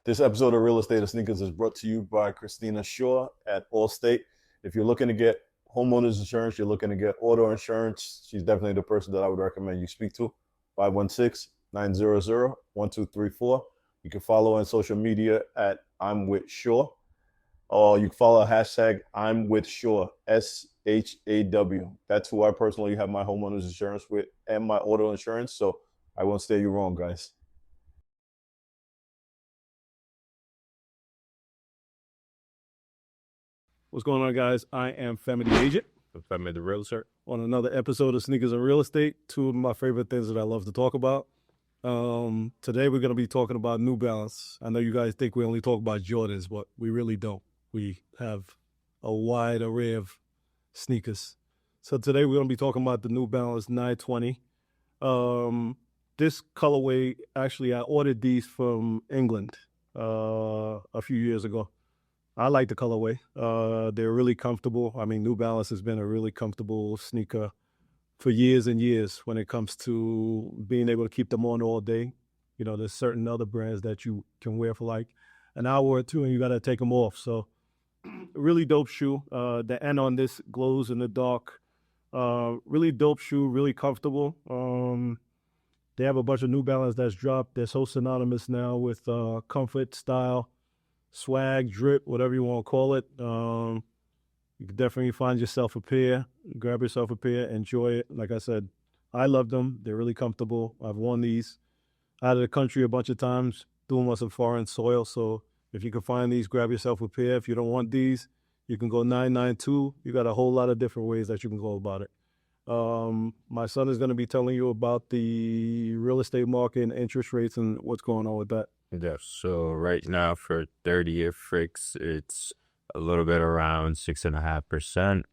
This episode of Real Estate of Sneakers is brought to you by Christina Shaw at Allstate. If you're looking to get homeowners insurance, you're looking to get auto insurance, she's definitely the person that I would recommend you speak to. 516-900-1234. You can follow on social media at I'm with Shaw, or you can follow hashtag I'm with Shaw, SHAW. That's who I personally have my homeowners insurance with and my auto insurance. So I won't steer you wrong, guys. What's going on, guys? I am Femi the Agent. Femi the Realtor. On another episode of Sneakers and Real Estate, two of my favorite things that I love to talk about. Today we're going to be talking about New Balance. I know you guys think we only talk about Jordans, but we really don't. We have a wide array of sneakers. So today we're going to be talking about the New Balance 920. This colorway, actually, I ordered these from England a few years ago. I like the colorway. They're really comfortable. I mean, New Balance has been a really comfortable sneaker for years and years when it comes to being able to keep them on all day. You know, there's certain other brands that you can wear for like an hour or two and you got to take them off. So really dope shoe. The end on this glows in the dark. Really dope shoe, really comfortable. They have a bunch of New Balance that's dropped. They're so synonymous now with comfort, style, swag, drip, whatever you want to call it. You can definitely find yourself a pair, grab yourself a pair, enjoy it. Like I said, I love them. They're really comfortable. I've worn these out of the country a bunch of times, doing on some foreign soil. So if you can find these, grab yourself a pair. If you don't want these, you can go 992. You got a whole lot of different ways that you can go about it. My son is going to be telling you about the real estate market and interest rates and what's going on with that. Yeah, so right now for 30-year fix, it's a little bit around 6.5%.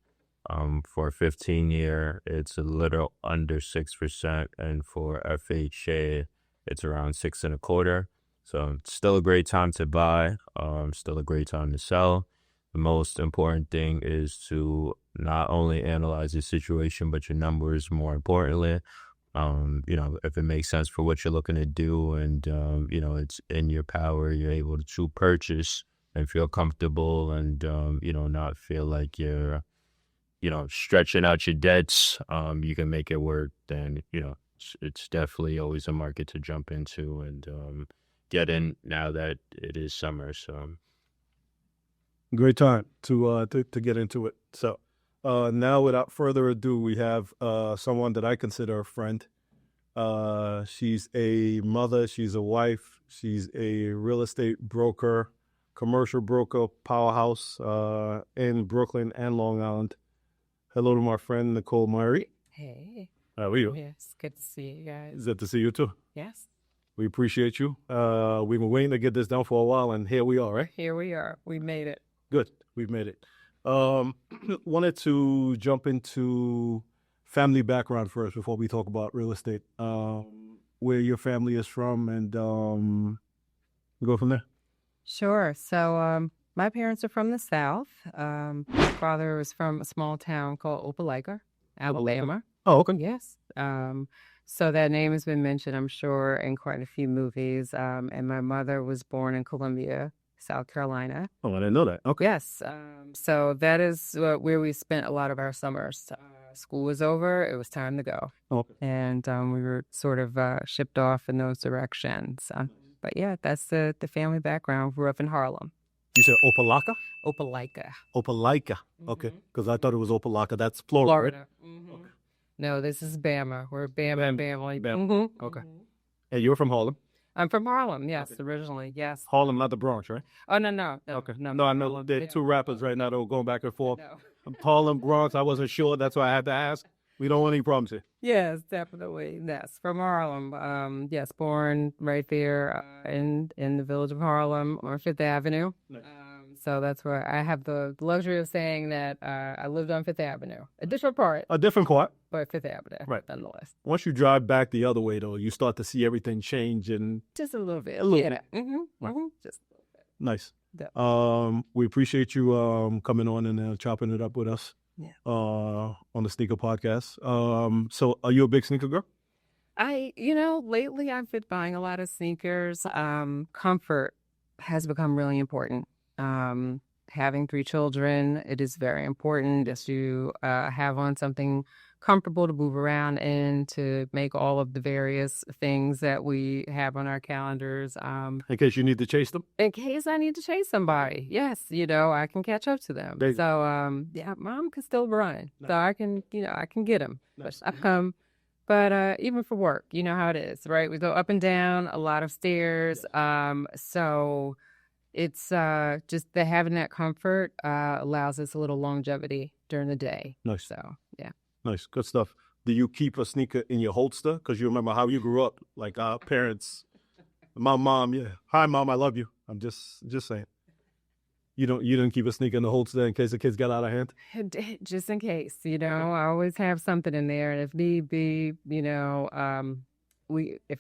For 15-year, it's a little under 6%, and for FHA, it's around 6.25%. So it's still a great time to buy, still a great time to sell. The most important thing is to not only analyze the situation, but your numbers more importantly. If it makes sense for what you're looking to do and, it's in your power, you're able to purchase and feel comfortable and, not feel like you're, stretching out your debts, you can make it work, then, it's definitely always a market to jump into and get in now that it is summer. So great time to get into it. So now, without further ado, we have someone that I consider a friend. She's a mother, she's a wife, she's a real estate broker, commercial broker powerhouse in Brooklyn and Long Island. Hello to my friend, Nicole Myrie. Hey. How are you? Yes, good to see you guys. Good to see you too. Yes. We appreciate you. We've been waiting to get this done for a while, and here we are, right? Here we are. We made it. Good. We've made it. Wanted to jump into family background first before we talk about real estate. Where your family is from, and we go from there. Sure. So my parents are from the South. My father was from a small town called Opelika, Alabama. Oh, okay. Yes. So that name has been mentioned, I'm sure, in quite a few movies. And my mother was born in Columbia, South Carolina. Oh, I didn't know that. Okay. Yes. So that is where we spent a lot of our summers. School was over. It was time to go. Okay. And we were sort of shipped off in those directions. But yeah, that's the family background. Grew up in Harlem. You said Opelika? Opelika. Opelika. Okay. Because I thought it was Opelika. That's Florida. Florida. Right? Mm-hmm. Okay. No, this is Bama. We're Bama family. Bama. Mm-hmm. Okay. Mm-hmm. And you're from Harlem? I'm from Harlem, yes, Okay. originally, yes. Harlem, not the Bronx, right? Oh, no. Okay. No, I know Harlem, there are yeah. two rappers right now that were going back and forth. No. Harlem, Bronx, I wasn't sure. That's why I had to ask. We don't want any problems here. Yes, definitely. Yes, from Harlem. Yes, born right there in the village of Harlem on Fifth Avenue. Nice. So that's where I have the luxury of saying that I lived on Fifth Avenue. A different part, A different part. but Fifth Avenue, Right. nonetheless. Once you drive back the other way, though, you start to see everything change and Just a little bit. A little bit. Mm-hmm. Right. Mm-hmm. Just a little bit. nice. Yeah. We appreciate you coming on and chopping it up with us on the Sneaker Podcast. So are you a big sneaker girl? Lately I've been buying a lot of sneakers. Comfort has become really important. Having 3 children, it is very important just to have on something comfortable to move around in, to make all of the various things that we have on our calendars. In case you need to chase them. In case I need to chase somebody, yes, I can catch up to them. They- So, yeah, mom can still run, Nice. so I can get them. Nice. But even for work, you know how it is, right? We go up and down a lot of stairs. So it's just that having that comfort allows us a little longevity during the day. Nice. So, yeah. Nice. Good stuff. Do you keep a sneaker in your holster? Because you remember how you grew up, like our parents. My mom, yeah. Hi, Mom, I love you. I'm just saying. You didn't keep a sneaker in the holster in case the kids got out of hand? Just in case, I always have something in there. And if need be, if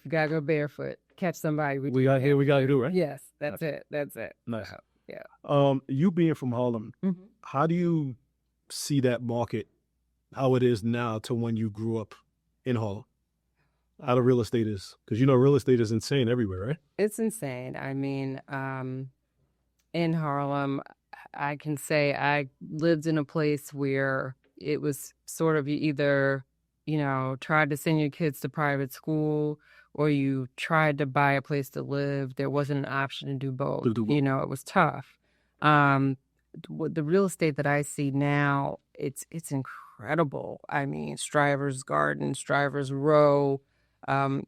you gotta go barefoot, catch somebody. We got to do, right? Yes, that's it. That's it. Nice. So, yeah. You being from Harlem, how do you see that market, how it is now to when you grew up in Harlem? How the real estate is? Because real estate is insane everywhere, right? It's insane. I mean, in Harlem, I can say I lived in a place where it was sort of you either, tried to send your kids to private school or you tried to buy a place to live. There wasn't an option to do both. It was tough. The real estate that I see now, it's incredible. I mean, Strivers Garden, Strivers Row.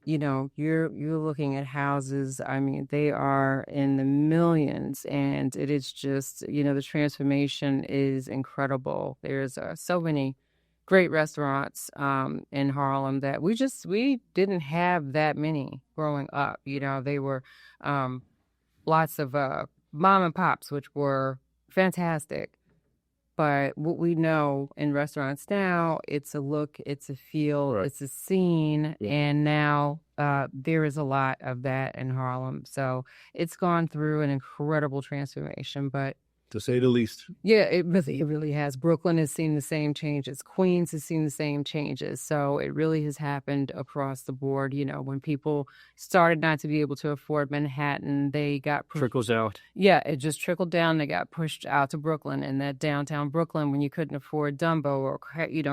You're looking at houses. I mean, they are in the millions, and it is just, the transformation is incredible. There's so many great restaurants in Harlem that we didn't have that many growing up. They were lots of mom and pops, which were fantastic. But what we know in restaurants now, it's a look, it's a feel, Right. it's a scene. Yeah. And now there is a lot of that in Harlem. So it's gone through an incredible transformation. But To say the least. yeah, it really has. Brooklyn has seen the same changes. Queens has seen the same changes. So it really has happened across the board. When people started not to be able to afford Manhattan, they got Trickles out. Yeah, it just trickled down. They got pushed out to Brooklyn, and that downtown Brooklyn, when you couldn't afford Dumbo or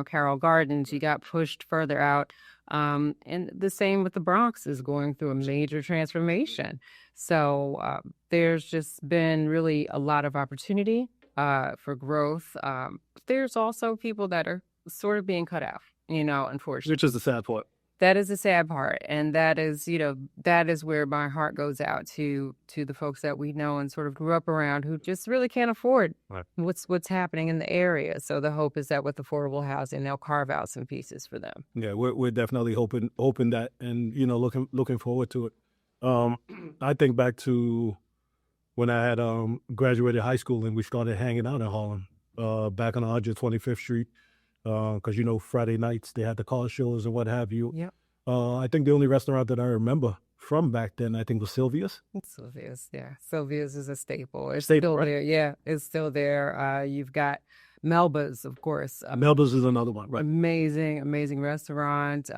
Carroll Gardens, you got pushed further out. And the same with the Bronx is going through a major transformation. So there's just been really a lot of opportunity for growth. There's also people that are sort of being cut out, unfortunately. Which is the sad part. That is the sad part. And that is, that is where my heart goes out to the folks that we know and sort of grew up around who just really can't afford what's happening in the area. So the hope is that with affordable housing, they'll carve out some pieces for them. Yeah, we're definitely hoping that, and looking forward to it. I think back to when I had graduated high school and we started hanging out in Harlem, back on 125th Street, because Friday nights they had the car shows and what have you. Yep. I think the only restaurant that I remember from back then, I think, was Sylvia's. Sylvia's, yeah. Sylvia's is a staple. It's Staple, still right? there. Yeah, it's still there. You've got Melba's, of course. Melba's is another one, right? Amazing restaurant.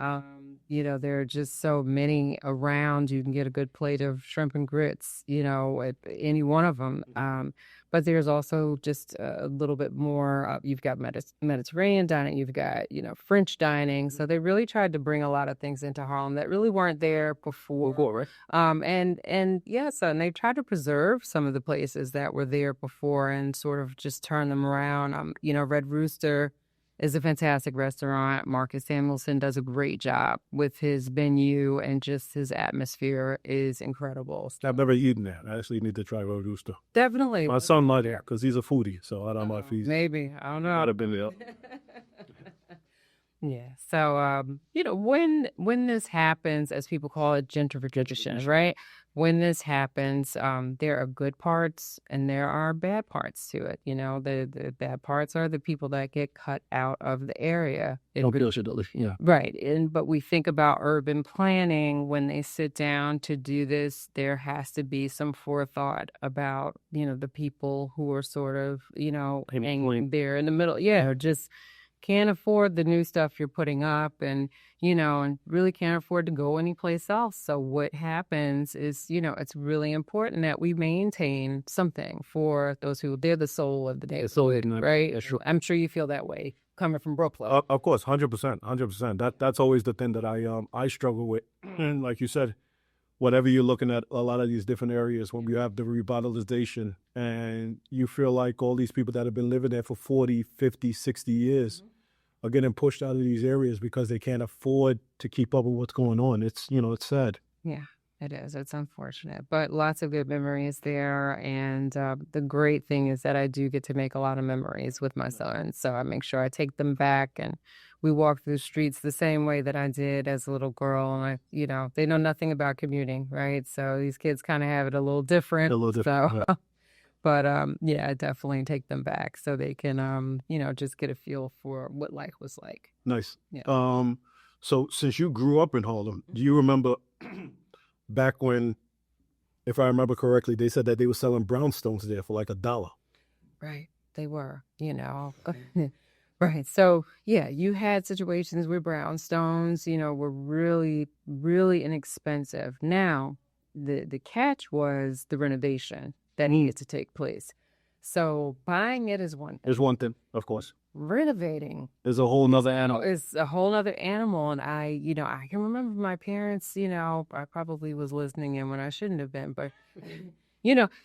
There are just so many around. You can get a good plate of shrimp and grits, at any one of them. But there's also just a little bit more. You've got Mediterranean dining. You've got, French dining. So they really tried to bring a lot of things into Harlem that really weren't there before. Right? And they tried to preserve some of the places that were there before and sort of just turn them around. Red Rooster is a fantastic restaurant. Marcus Samuelson does a great job with his menu, and just his atmosphere is incredible. I've never eaten there. I actually need to try Red Rooster. Definitely. My son might have, because he's a foodie, so I don't know if he's maybe. I don't know. might have been there. Yeah. So, when this happens, as people call it, gentrification, right? When this happens, there are good parts and there are bad parts to it. The bad parts are the people that get cut out of the area. Yeah. Right. But we think about urban planning when they sit down to do this, there has to be some forethought about, the people who are sort of, hanging there in the middle. Yeah. Just can't afford the new stuff you're putting up and, and really can't afford to go anyplace else. So what happens is, it's really important that we maintain something for those who, they're the soul of the neighborhood, right? I'm sure you feel that way coming from Brooklyn. Of course, 100%, 100%. That's always the thing that I struggle with. And like you said, whatever you're looking at, a lot of these different areas, when you have the revitalization and you feel like all these people that have been living there for 40, 50, 60 years are getting pushed out of these areas because they can't afford to keep up with what's going on. It's, it's sad. Yeah, it is. It's unfortunate, but lots of good memories there. And the great thing is that I do get to make a lot of memories with my son. So I make sure I take them back and we walk through the streets the same way that I did as a little girl. And they know nothing about commuting, right? So these kids kind of have it a little different. A little different. So, Yeah. but I definitely take them back so they can, just get a feel for what life was like. Nice. Yeah. So since you grew up in Harlem, do you remember back when, if I remember correctly, they said that they were selling brownstones there for like $1? Right. They were, Right. So, yeah, you had situations where brownstones, were really, really inexpensive. Now, the catch was the renovation that needed to take place. So buying it is one thing. Is one thing, of course. Renovating is a whole nother animal. It's a whole other animal. And I can remember my parents, I probably was listening in when I shouldn't have been, but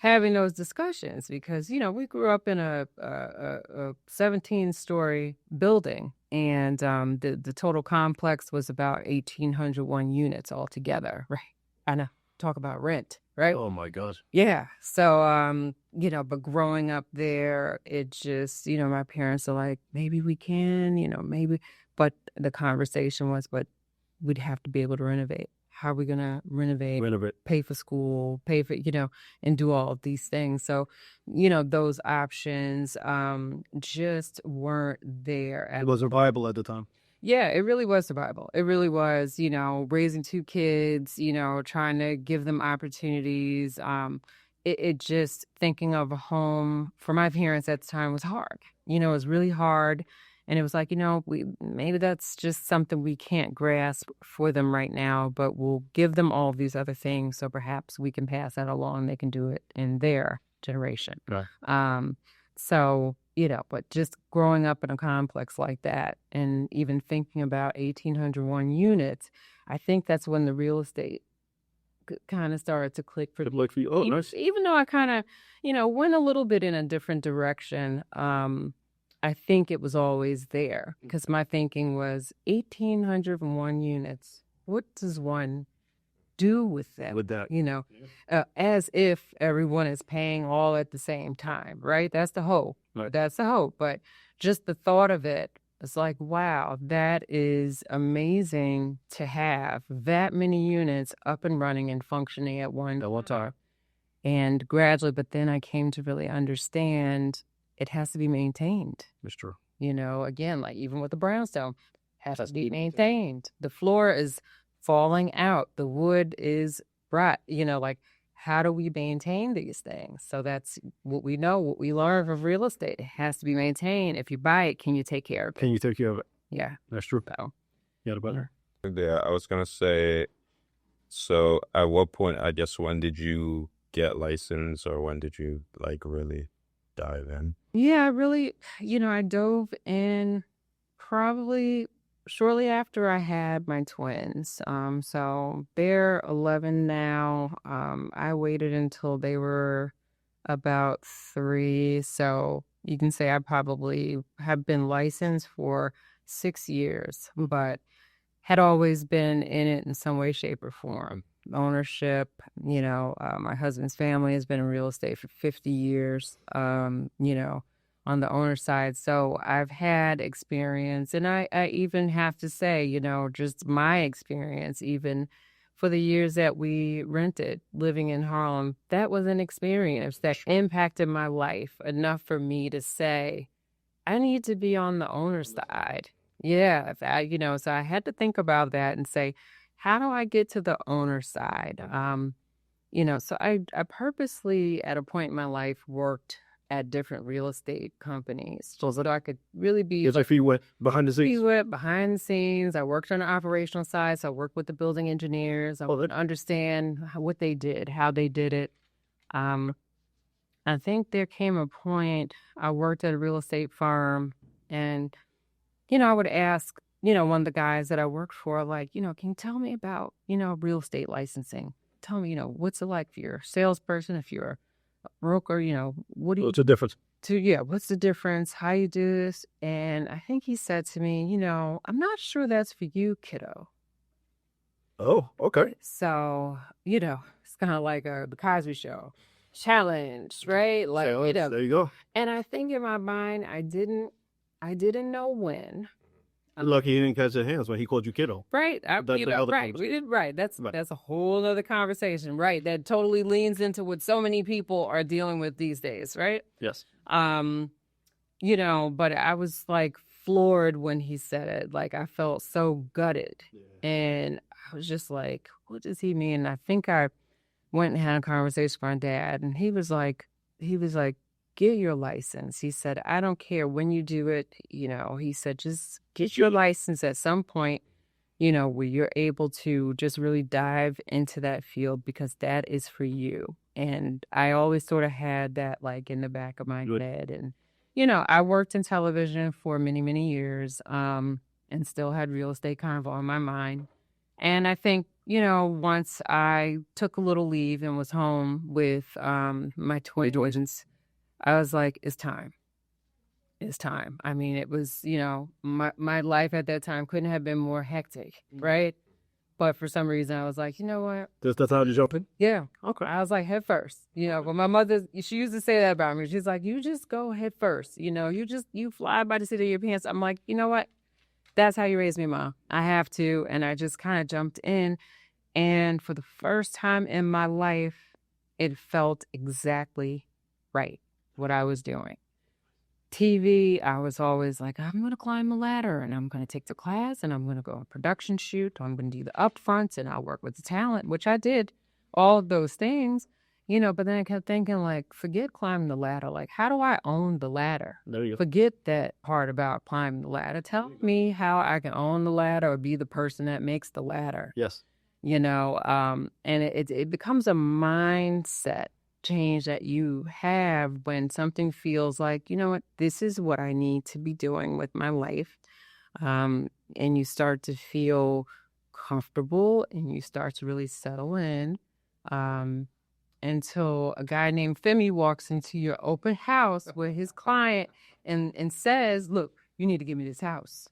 having those discussions because, we grew up in a 17-story building and the total complex was about 1,801 units altogether. Right. I know. Talk about rent, right? Oh my God. Yeah. So, but growing up there, it just, my parents are like, maybe we can, maybe, but the conversation was, but we'd have to be able to renovate. How are we going to renovate, pay for school, pay for, and do all of these things. So, those options just weren't there. It wasn't viable at the time. Yeah, it really was survival. It really was, raising 2 kids, trying to give them opportunities. It just thinking of a home for my parents at the time was hard. It was really hard. And it was like, maybe that's just something we can't grasp for them right now, but we'll give them all these other things. So perhaps we can pass that along. They can do it in their generation. Right. So, but just growing up in a complex like that and even thinking about 1,801 units, I think that's when the real estate kind of started to click for me. Oh, nice. Even though I kind of, went a little bit in a different direction, I think it was always there because my thinking was 1,801 units. What does one do with them? With that. As if everyone is paying all at the same time, right? That's the hope. Right. That's the hope. But just the thought of it, it's like, wow, that is amazing to have that many units up and running and functioning at one time. And gradually, but then I came to really understand it has to be maintained. That's true. Again, like even with the brownstone, has to be maintained. The floor is falling out. The wood is rot. Like how do we maintain these things? So that's what we know, what we learn from real estate. It has to be maintained. If you buy it, can you take care of it? Can you take care of it? Yeah. That's true. So, Yeah, the better. Yeah, I was gonna say, so at what point, I guess, when did you get licensed or when did you really dive in? Yeah, I really, I dove in probably shortly after I had my twins. So they're 11 now. I waited until they were about 3. So you can say I probably have been licensed for 6 years, but had always been in it in some way, shape, or form. Ownership, my husband's family has been in real estate for 50 years, on the owner side. So I've had experience, and I even have to say, just my experience, even for the years that we rented living in Harlem, that was an experience that impacted my life enough for me to say, I need to be on the owner side. Yeah, so I had to think about that and say, how do I get to the owner side? So I purposely at a point in my life worked at different real estate companies so that I could really be. It's like you went behind the scenes. We went behind the scenes. I worked on the operational side, so I worked with the building engineers. I would understand what they did, how they did it. I think there came a point I worked at a real estate firm, and I would ask one of the guys that I worked for, like, can you tell me about real estate licensing? Tell me, what's it like if you're a salesperson, if you're a broker, what do you What's the difference? what's the difference? How you do this? And I think he said to me, I'm not sure that's for you, kiddo. Oh, okay. So, it's kind of like the Cosby Show. Challenge, right? Like, There you go. and I think in my mind, I didn't know when. Lucky he didn't catch your hands when he called you kiddo. Right. That's another Right. We did right. That's a whole other conversation, right? That totally leans into what so many people are dealing with these days, right? Yes. But I was like floored when he said it. Like I felt so gutted. Yeah. And I was just like, what does he mean? I think I went and had a conversation with my dad, and he was like, get your license. He said, I don't care when you do it. He said, just get your license at some point, where you're able to just really dive into that field because that is for you. And I always sort of had that like in the back of my head. And, I worked in television for many, many years, and still had real estate kind of on my mind. And I think, once I took a little leave and was home with my twins, I was like, it's time. It's time. I mean, it was, my life at that time couldn't have been more hectic, right? But for some reason, I was like, you know what? That's the time to jump in? Yeah. Okay. I was like, head first. When my mother, she used to say that about me. She's like, you just go head first. You fly by the seat of your pants. I'm like, you know what? That's how you raised me, Mom. I have to. And I just kind of jumped in. And for the first time in my life, it felt exactly right, what I was doing. TV, I was always like, I'm going to climb the ladder and I'm going to take the class and I'm going to go on production shoot. I'm going to do the upfronts and I'll work with the talent, which I did all of those things, but then I kept thinking like, forget climbing the ladder. Like, how do I own the ladder? There you go. Forget that part about climbing the ladder. Tell me how I can own the ladder or be the person that makes the ladder. Yes. And it becomes a mindset change that you have when something feels like, you know what, this is what I need to be doing with my life. And you start to feel comfortable and you start to really settle in until a guy named Femi walks into your open house with his client and says, look, you need to give me this house.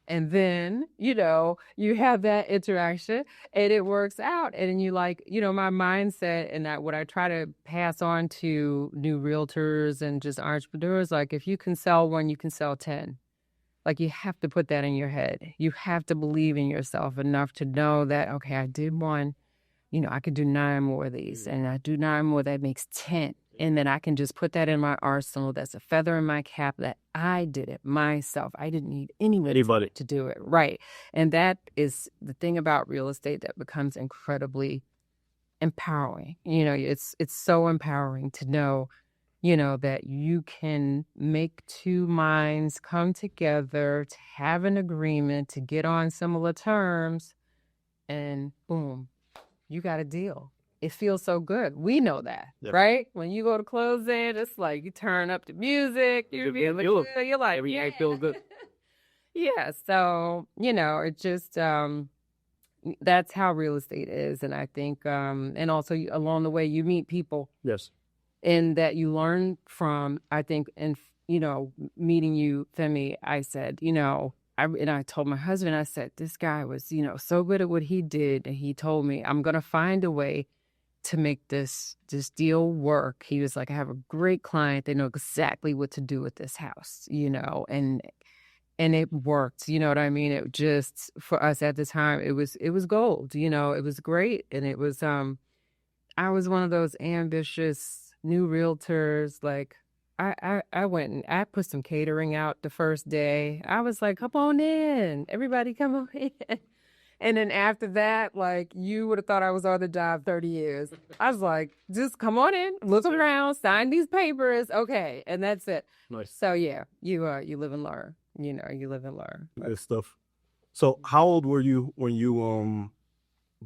And then, you have that interaction and it works out. And you like, my mindset and that what I try to pass on to new realtors and just entrepreneurs, like if you can sell one, you can sell 10. Like you have to put that in your head. You have to believe in yourself enough to know that, okay, I did one, I could do 9 more of these and I do 9 more, that makes 10. And then I can just put that in my arsenal. That's a feather in my cap that I did it myself. I didn't need anybody to do it. Right. And that is the thing about real estate that becomes incredibly empowering. It's so empowering to know, that you can make 2 minds come together to have an agreement, to get on similar terms, and boom, you got a deal. It feels so good. We know that, right? When you go to closing, it's like you turn up the music. You're like, every yeah. night feels good. Yeah. So, it just, that's how real estate is. And I think, and also along the way, you meet people. Yes. And that you learn from, I think, and, meeting you, Femi, I said, I told my husband, I said, this guy was, so good at what he did. And he told me, I'm going to find a way to make this deal work. He was like, I have a great client. They know exactly what to do with this house, and it worked. You know what I mean? It just, for us at the time, it was gold, it was great. And it was, I was one of those ambitious new realtors. Like I went and I put some catering out the first day. I was like, come on in, everybody come on in. And then after that, like, you would have thought I was on the job 30 years. I was like, just come on in, look around, sign these papers. Okay. And that's it. Nice. So yeah, you live and learn. You live and learn. Good stuff. So how old were you when you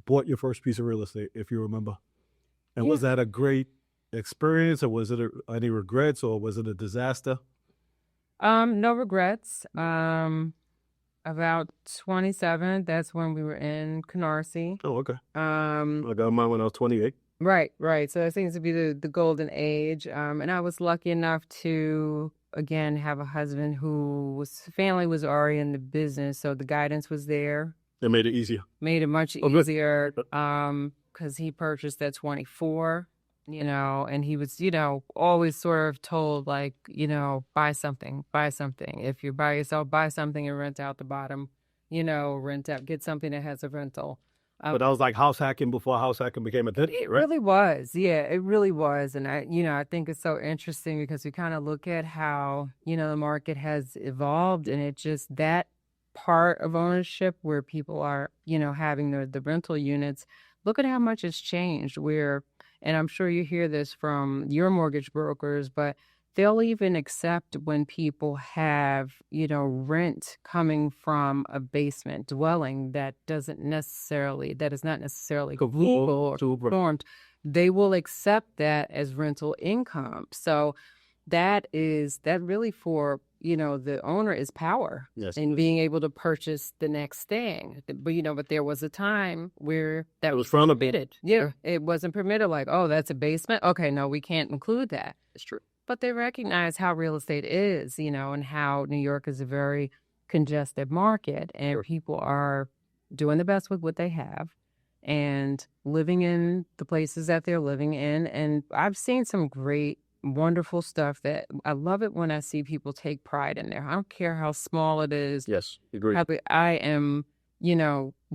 bought your first piece of real estate, if you remember? And was that a great experience, or was it any regrets, or was it a disaster? No regrets. About 27, that's when we were in Canarsie. Oh, okay. Um, I got mine when I was 28. Right. So that seems to be the golden age. And I was lucky enough to, again, have a husband family was already in the business, so the guidance was there. It made it easier. Made it much good. easier, because he purchased at 24, and he was, always sort of told, like, buy something. If you're by yourself, buy something and rent out the bottom, get something that has a rental. But that was like house hacking before house hacking became a thing, It right? really was. Yeah, it really was. And I think it's so interesting because we kind of look at how, the market has evolved, and it just that part of ownership where people are, having the rental units, look at how much it's changed. And I'm sure you hear this from your mortgage brokers, but they'll even accept when people have, rent coming from a basement dwelling that is not necessarily legal or conformed. They will accept that as rental income. So that really for, the owner is power. Yes. In being able to purchase the next thing. But there was a time where that was frowned upon. permitted. Yeah, it wasn't permitted. Like, oh, that's a basement. Okay, no, we can't include that. It's true. But they recognize how real estate is, and how New York is a very congested market, and people are doing the best with what they have and living in the places that they're living in. And I've seen some great, wonderful stuff that I love it when I see people take pride in there. I don't care how small it is. Yes, agree. I am,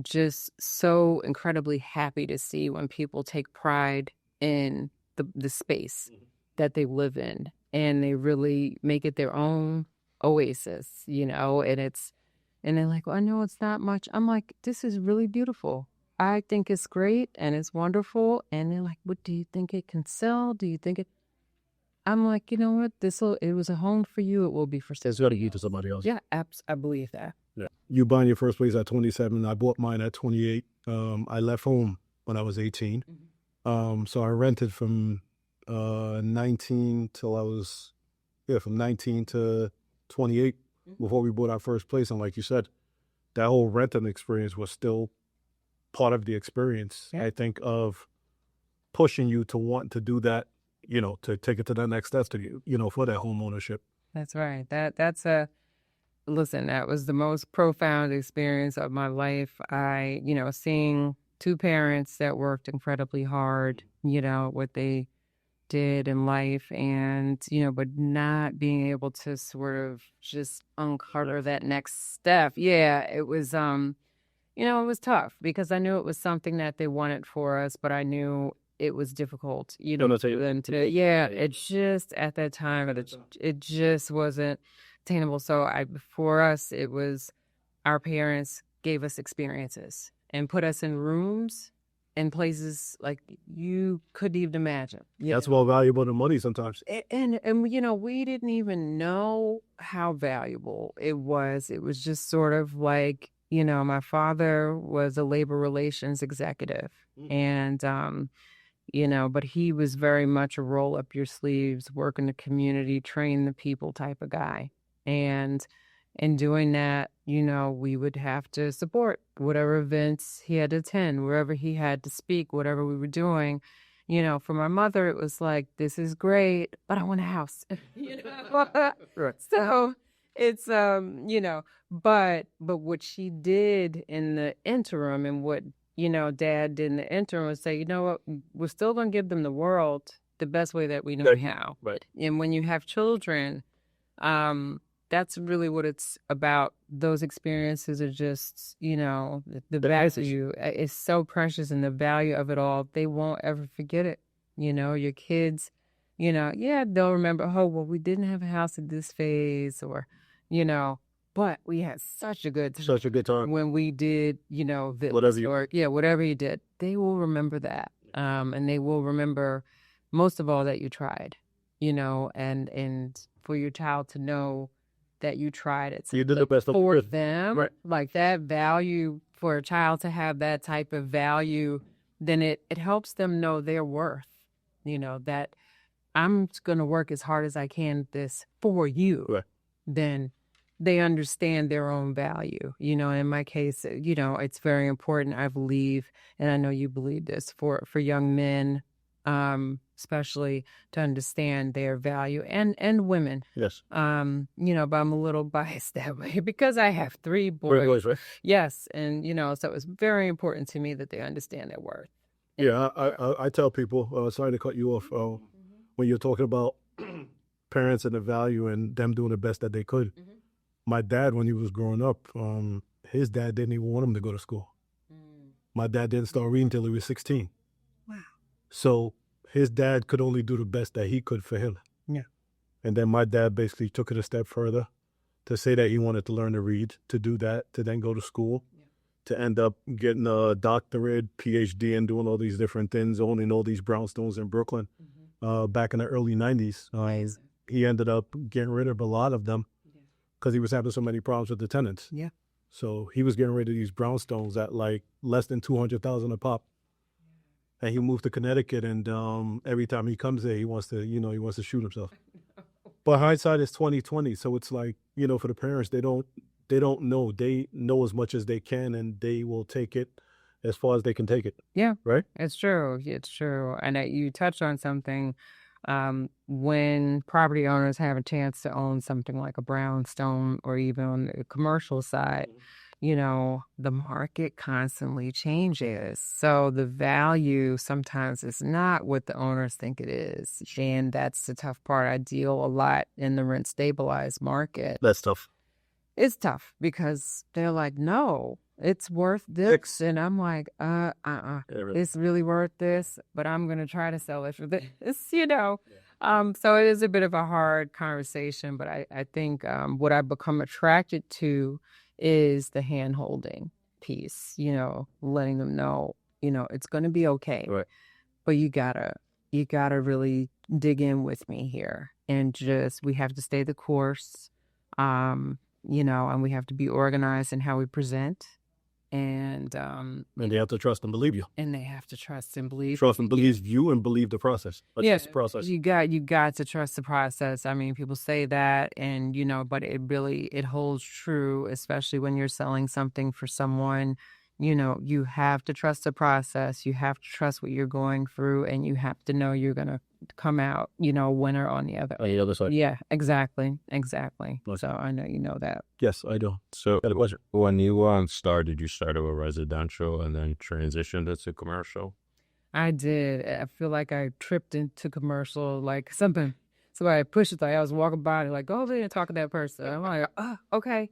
just so incredibly happy to see when people take pride in the space that they live in, and they really make it their own oasis, and they're like, well, I know it's not much. I'm like, this is really beautiful. I think it's great and it's wonderful. And they're like, what do you think it can sell? Do you think it? I'm like, you know what? It was a home for you. It will be for sale. It's got to give to somebody else. Yeah, I believe that. Yeah. You buying your first place at 27. I bought mine at 28. I left home when I was 18. So I rented from 19 till I was, from 19 to 28 before we bought our first place. And like you said, that whole renting experience was still part of the experience, I think, of pushing you to want to do that, to take it to the next step, for that home ownership. That's right. Listen, that was the most profound experience of my life. Seeing two parents that worked incredibly hard, what they did in life, and, but not being able to sort of just uncover that next step. Yeah, it was, it was tough because I knew it was something that they wanted for us, but I knew it was difficult, for them to, it just, at that time, it just wasn't attainable. So for us, it was our parents gave us experiences and put us in rooms in places like you couldn't even imagine. That's more valuable than money sometimes. And we didn't even know how valuable it was. It was just sort of like, my father was a labor relations executive, and but he was very much a roll up your sleeves, work in the community, train the people type of guy. And in doing that, we would have to support whatever events he had to attend, wherever he had to speak, whatever we were doing. For my mother, it was like, this is great, but I want a house. So it's, but what she did in the interim, and what, Dad did in the interim, was say, you know what, we're still going to give them the world the best way that we know how. Right. And when you have children, that's really what it's about. Those experiences are just, the value is so precious, and the value of it all, they won't ever forget it. Your kids, they'll remember, oh, well, we didn't have a house at this phase, or, but we had such a good time Such a good time. when we did, this Whatever you- or whatever you did. They will remember that. And they will remember most of all that you tried, and for your child to know that you tried it. You did the best for of them, Right. like that value for a child to have that type of value, then it helps them know their worth, that I'm going to work as hard as I can this for you. Right. Then they understand their own value. In my case, it's very important, I believe, and I know you believe this, for young men, especially to understand their value, and women. Yes. But I'm a little biased that way because I have 3 boys. 3 boys, right? Yes. And, so it's very important to me that they understand their worth. Yeah, I tell people, sorry to cut you off, when you're talking about parents and the value and them doing the best that they could. My dad, when he was growing up, his dad didn't even want him to go to school. My dad didn't start reading until he was 16. Wow. So his dad could only do the best that he could for him. Yeah. And then my dad basically took it a step further to say that he wanted to learn to read, to do that, to then go to school, to end up getting a doctorate, PhD, and doing all these different things, owning all these brownstones in Brooklyn. Back in the early 90s. He ended up getting rid of a lot of them because he was having so many problems with the tenants. Yeah. So he was getting rid of these brownstones at like less than $200,000 a pop. And he moved to Connecticut, and every time he comes there, he wants to shoot himself. But hindsight is 20/20, so it's like, for the parents, they don't know. They know as much as they can, and they will take it as far as they can take it. Yeah. Right? It's true. It's true. And you touched on something, when property owners have a chance to own something like a brownstone or even on the commercial side, the market constantly changes. So the value sometimes is not what the owners think it is. And that's the tough part. I deal a lot in the rent stabilized market. That's tough. It's tough because they're like, no, it's worth this. And I'm like, it's really worth this, but I'm going to try to sell it for this, So it is a bit of a hard conversation, but I think what I've become attracted to is the hand holding piece, letting them know, it's going to be okay. Right. But you gotta really dig in with me here, and we have to stay the course. And we have to be organized in how we present. And they have to trust and believe you. And they have to trust and believe. Trust and believe you and believe the process. Yes, the process. You got to trust the process. I mean, people say that, and but it holds true, especially when you're selling something for someone. You have to trust the process. You have to trust what you're going through, and you have to know you're gonna come out, winner on the other. On the other side. Yeah, exactly. Nice. So I know you know that. Yes, I do. So Got a question. when you started with residential and then transitioned it to commercial? I did. I feel like I tripped into commercial, like somebody pushed it. Like I was walking by, like, go over there and talk to that person. I'm like, oh, okay.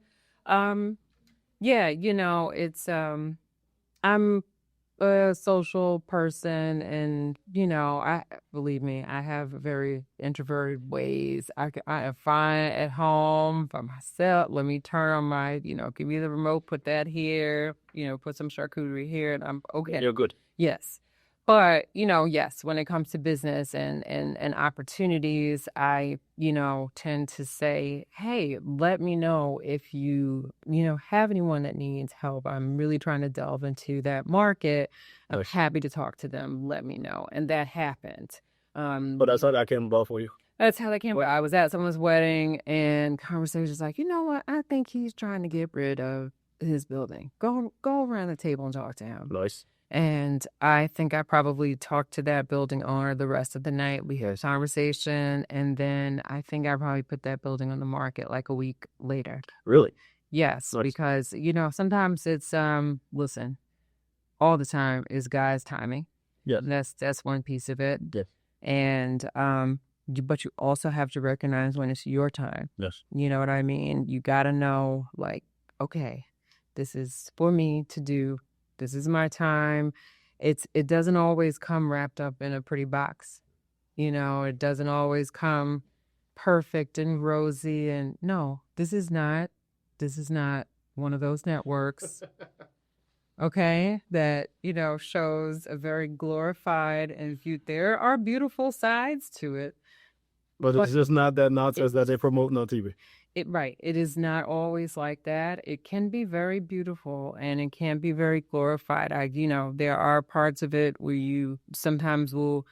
Yeah, it's I'm a social person, and believe me, I have very introverted ways. I am fine at home by myself. Let me turn on my, give me the remote, put that here, put some charcuterie here, and I'm okay. You're good. Yes. But, yes, when it comes to business and opportunities, I, tend to say, hey, let me know if you, have anyone that needs help. I'm really trying to delve into that market. I'm Nice. happy to talk to them. Let me know. And that happened. But that's how that came about for you. That's how that came about. I was at someone's wedding, and conversations like, you know what? I think he's trying to get rid of his building. Go around the table and talk to him. Nice. And I think I probably talked to that building owner the rest of the night. We had a conversation, and then I think I probably put that building on the market like a week later. Really? Yes, Nice. because, sometimes it's, listen, all the time is God's timing. Yes. That's one piece of it. Yes. And, but you also have to recognize when it's your time. Yes. You know what I mean? You got to know, like, okay, this is for me to do. This is my time. It doesn't always come wrapped up in a pretty box. It doesn't always come perfect and rosy. And no, this is not This is not one of those networks, okay, that, shows a very glorified and viewed. There are beautiful sides to it. But it's just not that nonsense that they promote on TV. Right. It is not always like that. It can be very beautiful and it can be very glorified. There are parts of it where you sometimes will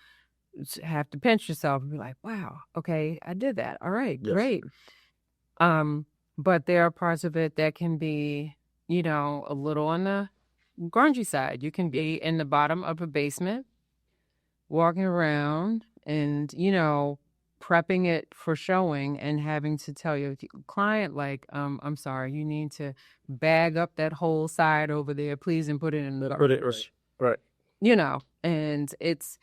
have to pinch yourself and be like, wow, okay, I did that. All right, Yes. great. But there are parts of it that can be, a little on the grungy side. You can be in the bottom of a basement, walking around and, prepping it for showing and having to tell your client, like, I'm sorry, you need to bag up that whole side over there, please, and put it in the garbage. Right. And it's,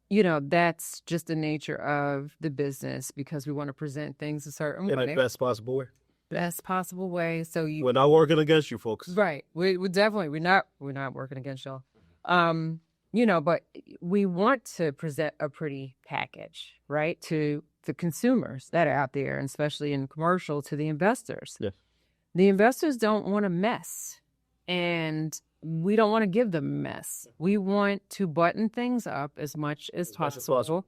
that's just the nature of the business because we want to present things a certain way. In the best possible way. Best possible way. So we're not working against you, folks. Right. We're not working against y'all. But we want to present a pretty package, right, to the consumers that are out there, and especially in commercial, to the investors. Yes. The investors don't want a mess, and we don't want to give them a mess. We want to button things up as much as possible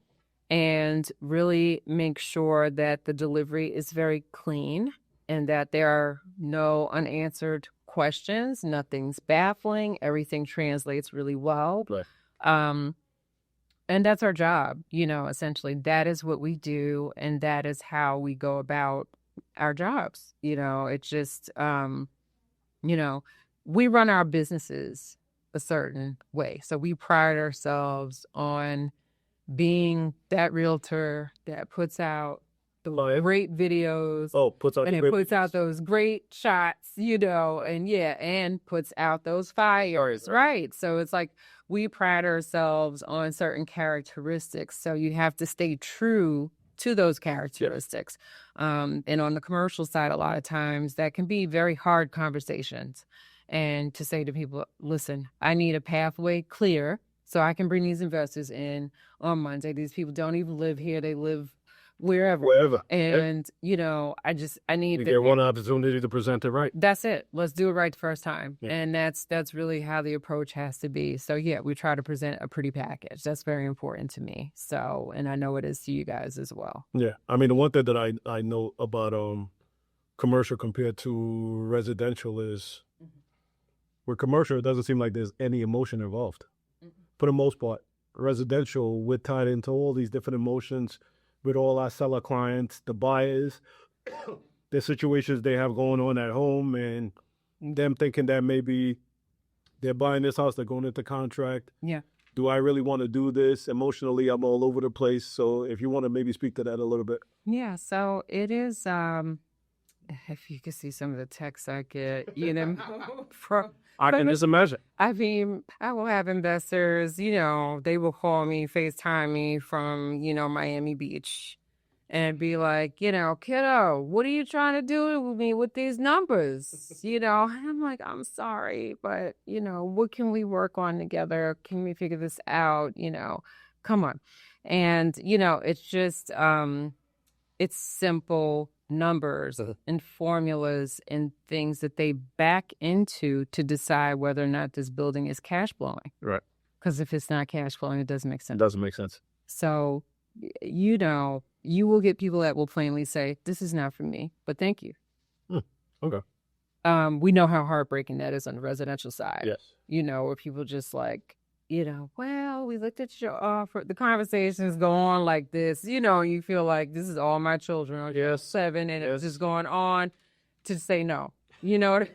and really make sure that the delivery is very clean and that there are no unanswered questions, nothing's baffling, everything translates really well. Right. And that's our job, essentially. That is what we do, and that is how we go about our jobs. It's just, we run our businesses a certain way. So we pride ourselves on being that realtor that puts out the great videos. Puts out those great shots, and puts out those fires, right? So it's like we pride ourselves on certain characteristics. So you have to stay true to those characteristics. And on the commercial side, a lot of times that can be very hard conversations. And to say to people, listen, I need a pathway clear so I can bring these investors in on Monday. These people don't even live here. They live wherever. And, I need you get one opportunity to present it right. That's it. Let's do it right the first time. Yeah. And that's really how the approach has to be. So we try to present a pretty package. That's very important to me. So, and I know it is to you guys as well. Yeah. I mean, the one thing that I know about commercial compared to residential is with commercial, it doesn't seem like there's any emotion involved. For the most part, residential, we're tied into all these different emotions with all our seller clients, the buyers, the situations they have going on at home, and them thinking that maybe they're buying this house, they're going into contract. Yeah. Do I really want to do this? Emotionally, I'm all over the place. So if you want to maybe speak to that a little bit. Yeah, so it is, if you could see some of the texts I get, I can just imagine. I mean, I will have investors, they will call me, FaceTime me from, Miami Beach and be like, kiddo, what are you trying to do with me with these numbers? And I'm like, I'm sorry, but, what can we work on together? Can we figure this out? Come on. And, it's just, it's simple numbers and formulas and things that they back into to decide whether or not this building is cash flowing. Right. Because if it's not cash flowing, it doesn't make sense. It doesn't make sense. So, you will get people that will plainly say, this is not for me, but thank you. Okay. We know how heartbreaking that is on the residential side. Yes. Where people just like, well, we looked at your offer. The conversations go on like this, you feel like this is all my children. Yes. 7, and it's just going on to say no. You know what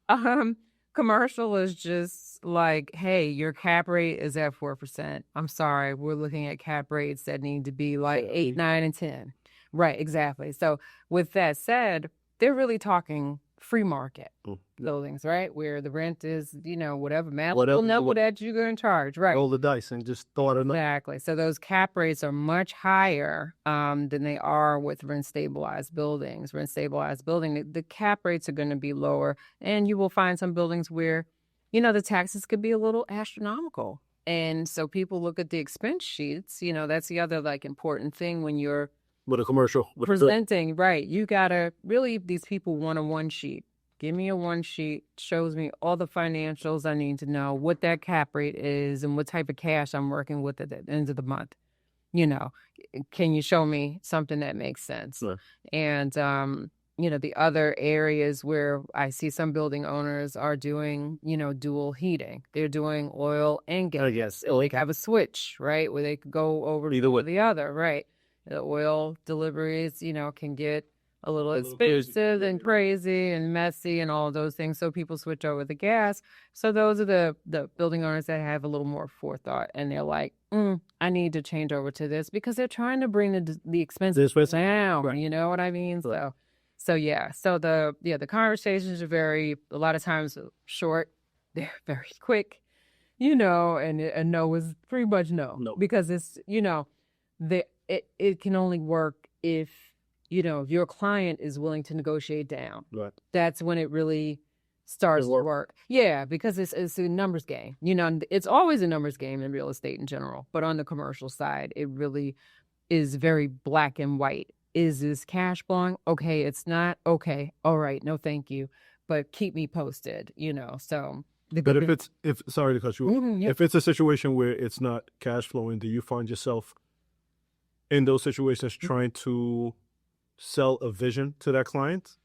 I mean? Commercial is just like, hey, your cap rate is at 4%. I'm sorry, we're looking at cap rates that need to be like 8, 9, and 10. Right, exactly. So with that said, they're really talking free market buildings, right? Where the rent is, whatever number that you're going to charge, right? Roll the dice and just throw it in. Exactly. So those cap rates are much higher than they are with rent-stabilized buildings. Rent-stabilized building, the cap rates are going to be lower, and you will find some buildings where, the taxes could be a little astronomical. And so people look at the expense sheets. That's the other important thing when you're with a commercial. Presenting, right. You gotta really, these people want a one sheet. Give me a one sheet, shows me all the financials I need to know, what that cap rate is and what type of cash I'm working with at the end of the month. You know, can you show me something that makes sense? Right. And, you know, the other areas where I see some building owners are doing, you know, dual heating. They're doing oil and gas. Yes. Like have a switch, right? Where they could go over Either way. to the other, right? The oil deliveries, you know, can get a little little crazy. expensive and crazy and messy and all of those things. So people switch over to gas. So those are the building owners that have a little more forethought, and they're like, I need to change over to this because they're trying to bring the expenses down. Right. You know what I mean? Right. So yeah. So the conversations are a lot of times short. They're very quick, you know, and a no is pretty much no. Because it's, you know, it can only work if, you know, if your client is willing to negotiate down. Right. That's when it really starts to work. Yeah, because it's a numbers game. You know, it's always a numbers game in real estate in general. But on the commercial side, it really is very black and white. Is this cash flowing? Okay, it's not. Okay, all right, no thank you. But keep me posted, you know. So But if sorry to cut you off, if it's a situation where it's not cash flowing, do you find yourself in those situations trying to sell a vision to that client?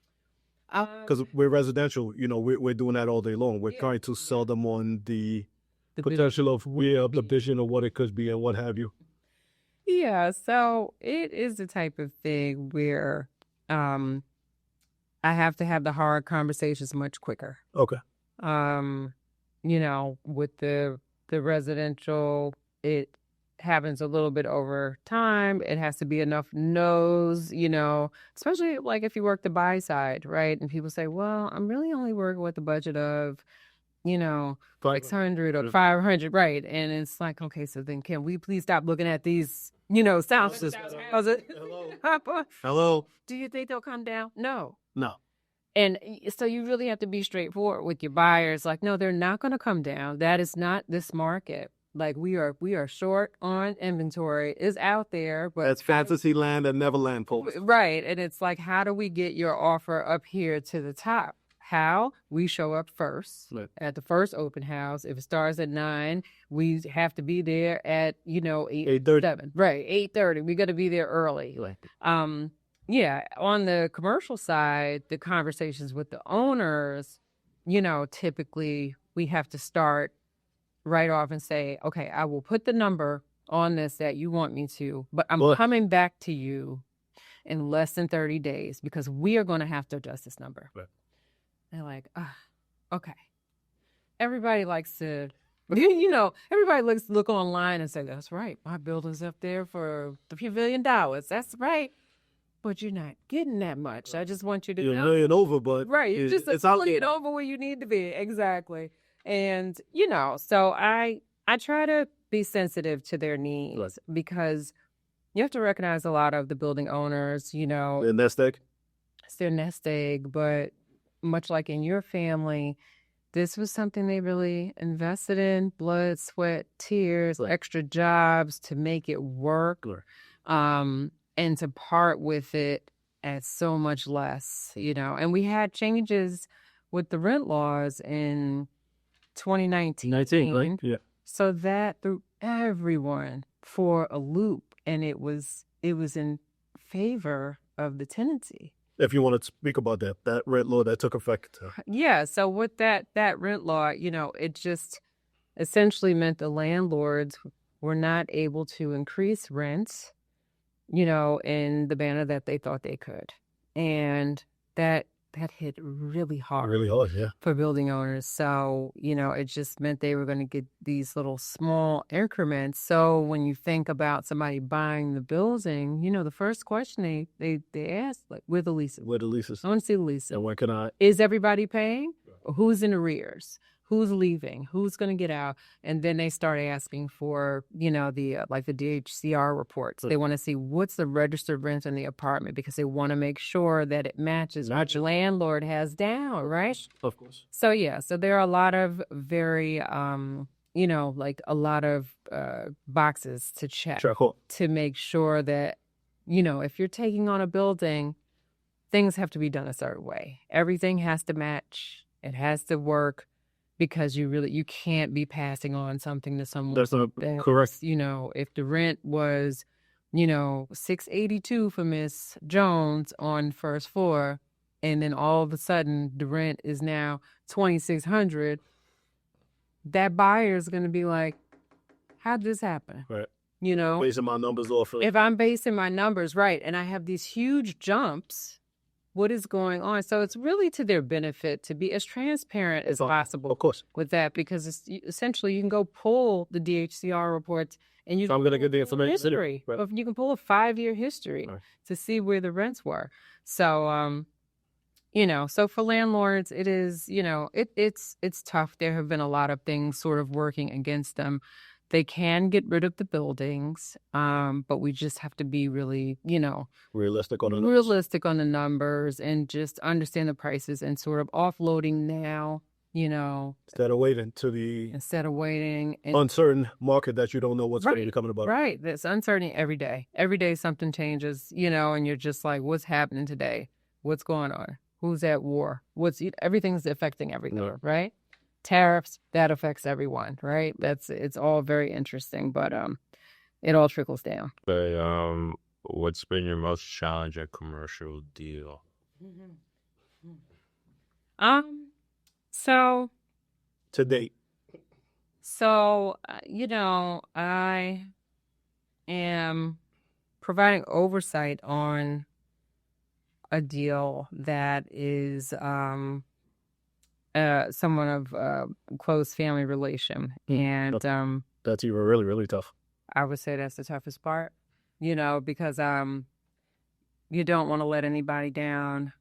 Because we're residential, you know, we're doing that all day long. We're trying to sell them on the potential of the vision of what it could be and what have you. Yeah, so it is the type of thing where I have to have the hard conversations much quicker. Okay. You know, with the residential, it happens a little bit over time. It has to be enough no's, you know, especially like if you work the buy side, right? And people say, well, I'm really only working with the budget of, you know, 600 or 500, right? And it's like, okay, so then can we please stop looking at these, you know, sounds? Hello. Do you think they'll come down? No. And so you really have to be straightforward with your buyers. Like, no, they're not going to come down. That is not this market. Like we are short on inventory. Is out there, but that's fantasy land and Neverland, folks. Right. And it's like, how do we get your offer up here to the top? How? We show up first at the first open house. If it starts at 9, we have to be there at, you know, 8:30. Right, 8:30. We got to be there early. Yeah, on the commercial side, the conversations with the owners, you know, typically we have to start right off and say, okay, I will put the number on this that you want me to, but I'm coming back to you in less than 30 days because we are going to have to adjust this number. Right. They're like, okay. Everybody likes to, you know, everybody look online and say, that's right. My building's up there for $3 billion. That's right. But you're not getting that much. I just want you to know. You're a million over, but right. You're just a million over where you need to be. Exactly. And, you know, so I try to be sensitive to their needs because you have to recognize a lot of the building owners, you know. Their nest egg? It's their nest egg, but much like in your family, this was something they really invested in, blood, sweat, tears, extra jobs to make it work. And to part with it at so much less, you know. And we had changes with the rent laws in 2019. Right? Yeah. So that threw everyone for a loop, and it was in favor of the tenancy. If you want to speak about that rent law that took effect. Yeah. So with that rent law, you know, it just essentially meant the landlords were not able to increase rents, you know, in the manner that they thought they could. And that hit really hard. Really hard, yeah. For building owners. So, you know, it just meant they were going to get these little small increments. So when you think about somebody buying the building, you know, the first question they ask, like, where the leases? Where the leases? I want to see the leases. And when can I? Is everybody paying? Or who's in arrears? Who's leaving? Who's going to get out? And then they start asking for, you know, the like the DHCR reports. They want to see what's the registered rent in the apartment because they want to make sure that it matches what your landlord has down, right? Of course. So, yeah. So there are a lot of very, you know, like a lot of boxes to check to make sure that if you're taking on a building, things have to be done a certain way. Everything has to match. It has to work, because you can't be passing on something to someone. That's correct. If the rent was, $682 for Miss Jones on first floor, and then all of a sudden the rent is now $2,600, that buyer is going to be like, how'd this happen? Right. Basing my numbers off of. If I'm basing my numbers right, and I have these huge jumps, what is going on? So it's really to their benefit to be as transparent as possible, of course, with that, because essentially you can go pull the DHCR reports, and I'm going to get the information. History. Right. You can pull a 5-year history to see where the rents were. So, so for landlords, it is, it's tough. There have been a lot of things sort of working against them. They can get rid of the buildings, but we just have to be really, realistic on the numbers, and just understand the prices, and sort of offloading now, instead of waiting to the uncertain market that you don't know what's going to be coming about. Right. There's uncertainty every day. Every day something changes, and you're just like, what's happening today? What's going on? Who's at war? Everything's affecting everything, right? Tariffs, that affects everyone, right? It's all very interesting, but it all trickles down. But what's been your most challenging commercial deal? So to date. So I am providing oversight on a deal that is someone of close family relation, and that's even really, really tough. I would say that's the toughest part, because you don't want to let anybody down.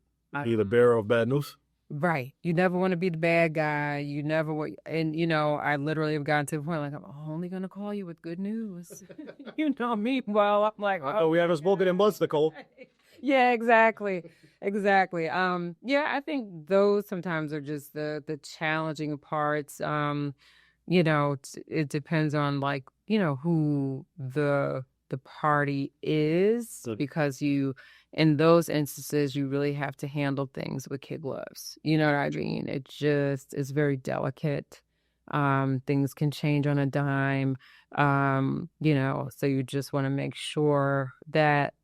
Be the bearer of bad news. Right. You never want to be the bad guy. You never want, and I literally have gotten to the point like, I'm only going to call you with good news. Meanwhile, I'm like, oh, we haven't spoken in months, Nicole. Yeah, exactly. I think those sometimes are just the challenging parts. It depends on who the party is, because in those instances, you really have to handle things with kid gloves. You know what I mean? It just is very delicate. Things can change on a dime. So you just want to make sure that,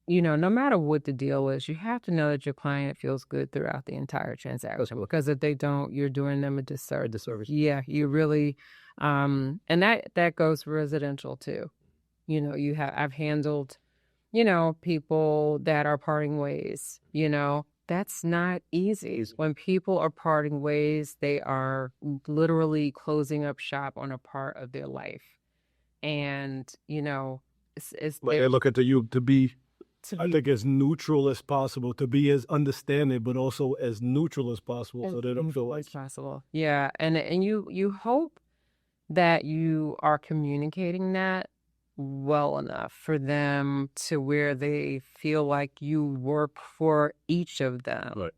no matter what the deal is, you have to know that your client feels good throughout the entire transaction. Because if they don't, you're doing them a disservice. Yeah, you really, and that goes for residential too. I've handled, people that are parting ways. That's not easy. When people are parting ways, they are literally closing up shop on a part of their life, and they're looking to you to be. I think as neutral as possible, to be as understanding, but also as neutral as possible, so they don't feel like possible. Yeah, and you hope that you are communicating that well enough for them to where they feel like you work for each of them. Right.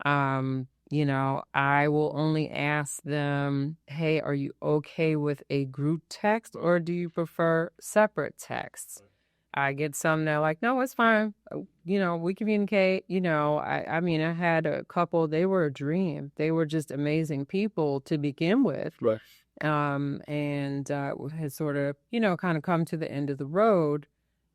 I will only ask them, hey, are you okay with a group text, or do you prefer separate texts? I get some that are like, no, it's fine. We communicate. I had a couple, they were a dream. They were just amazing people to begin with. Right. And had sort of, kind of come to the end of the road,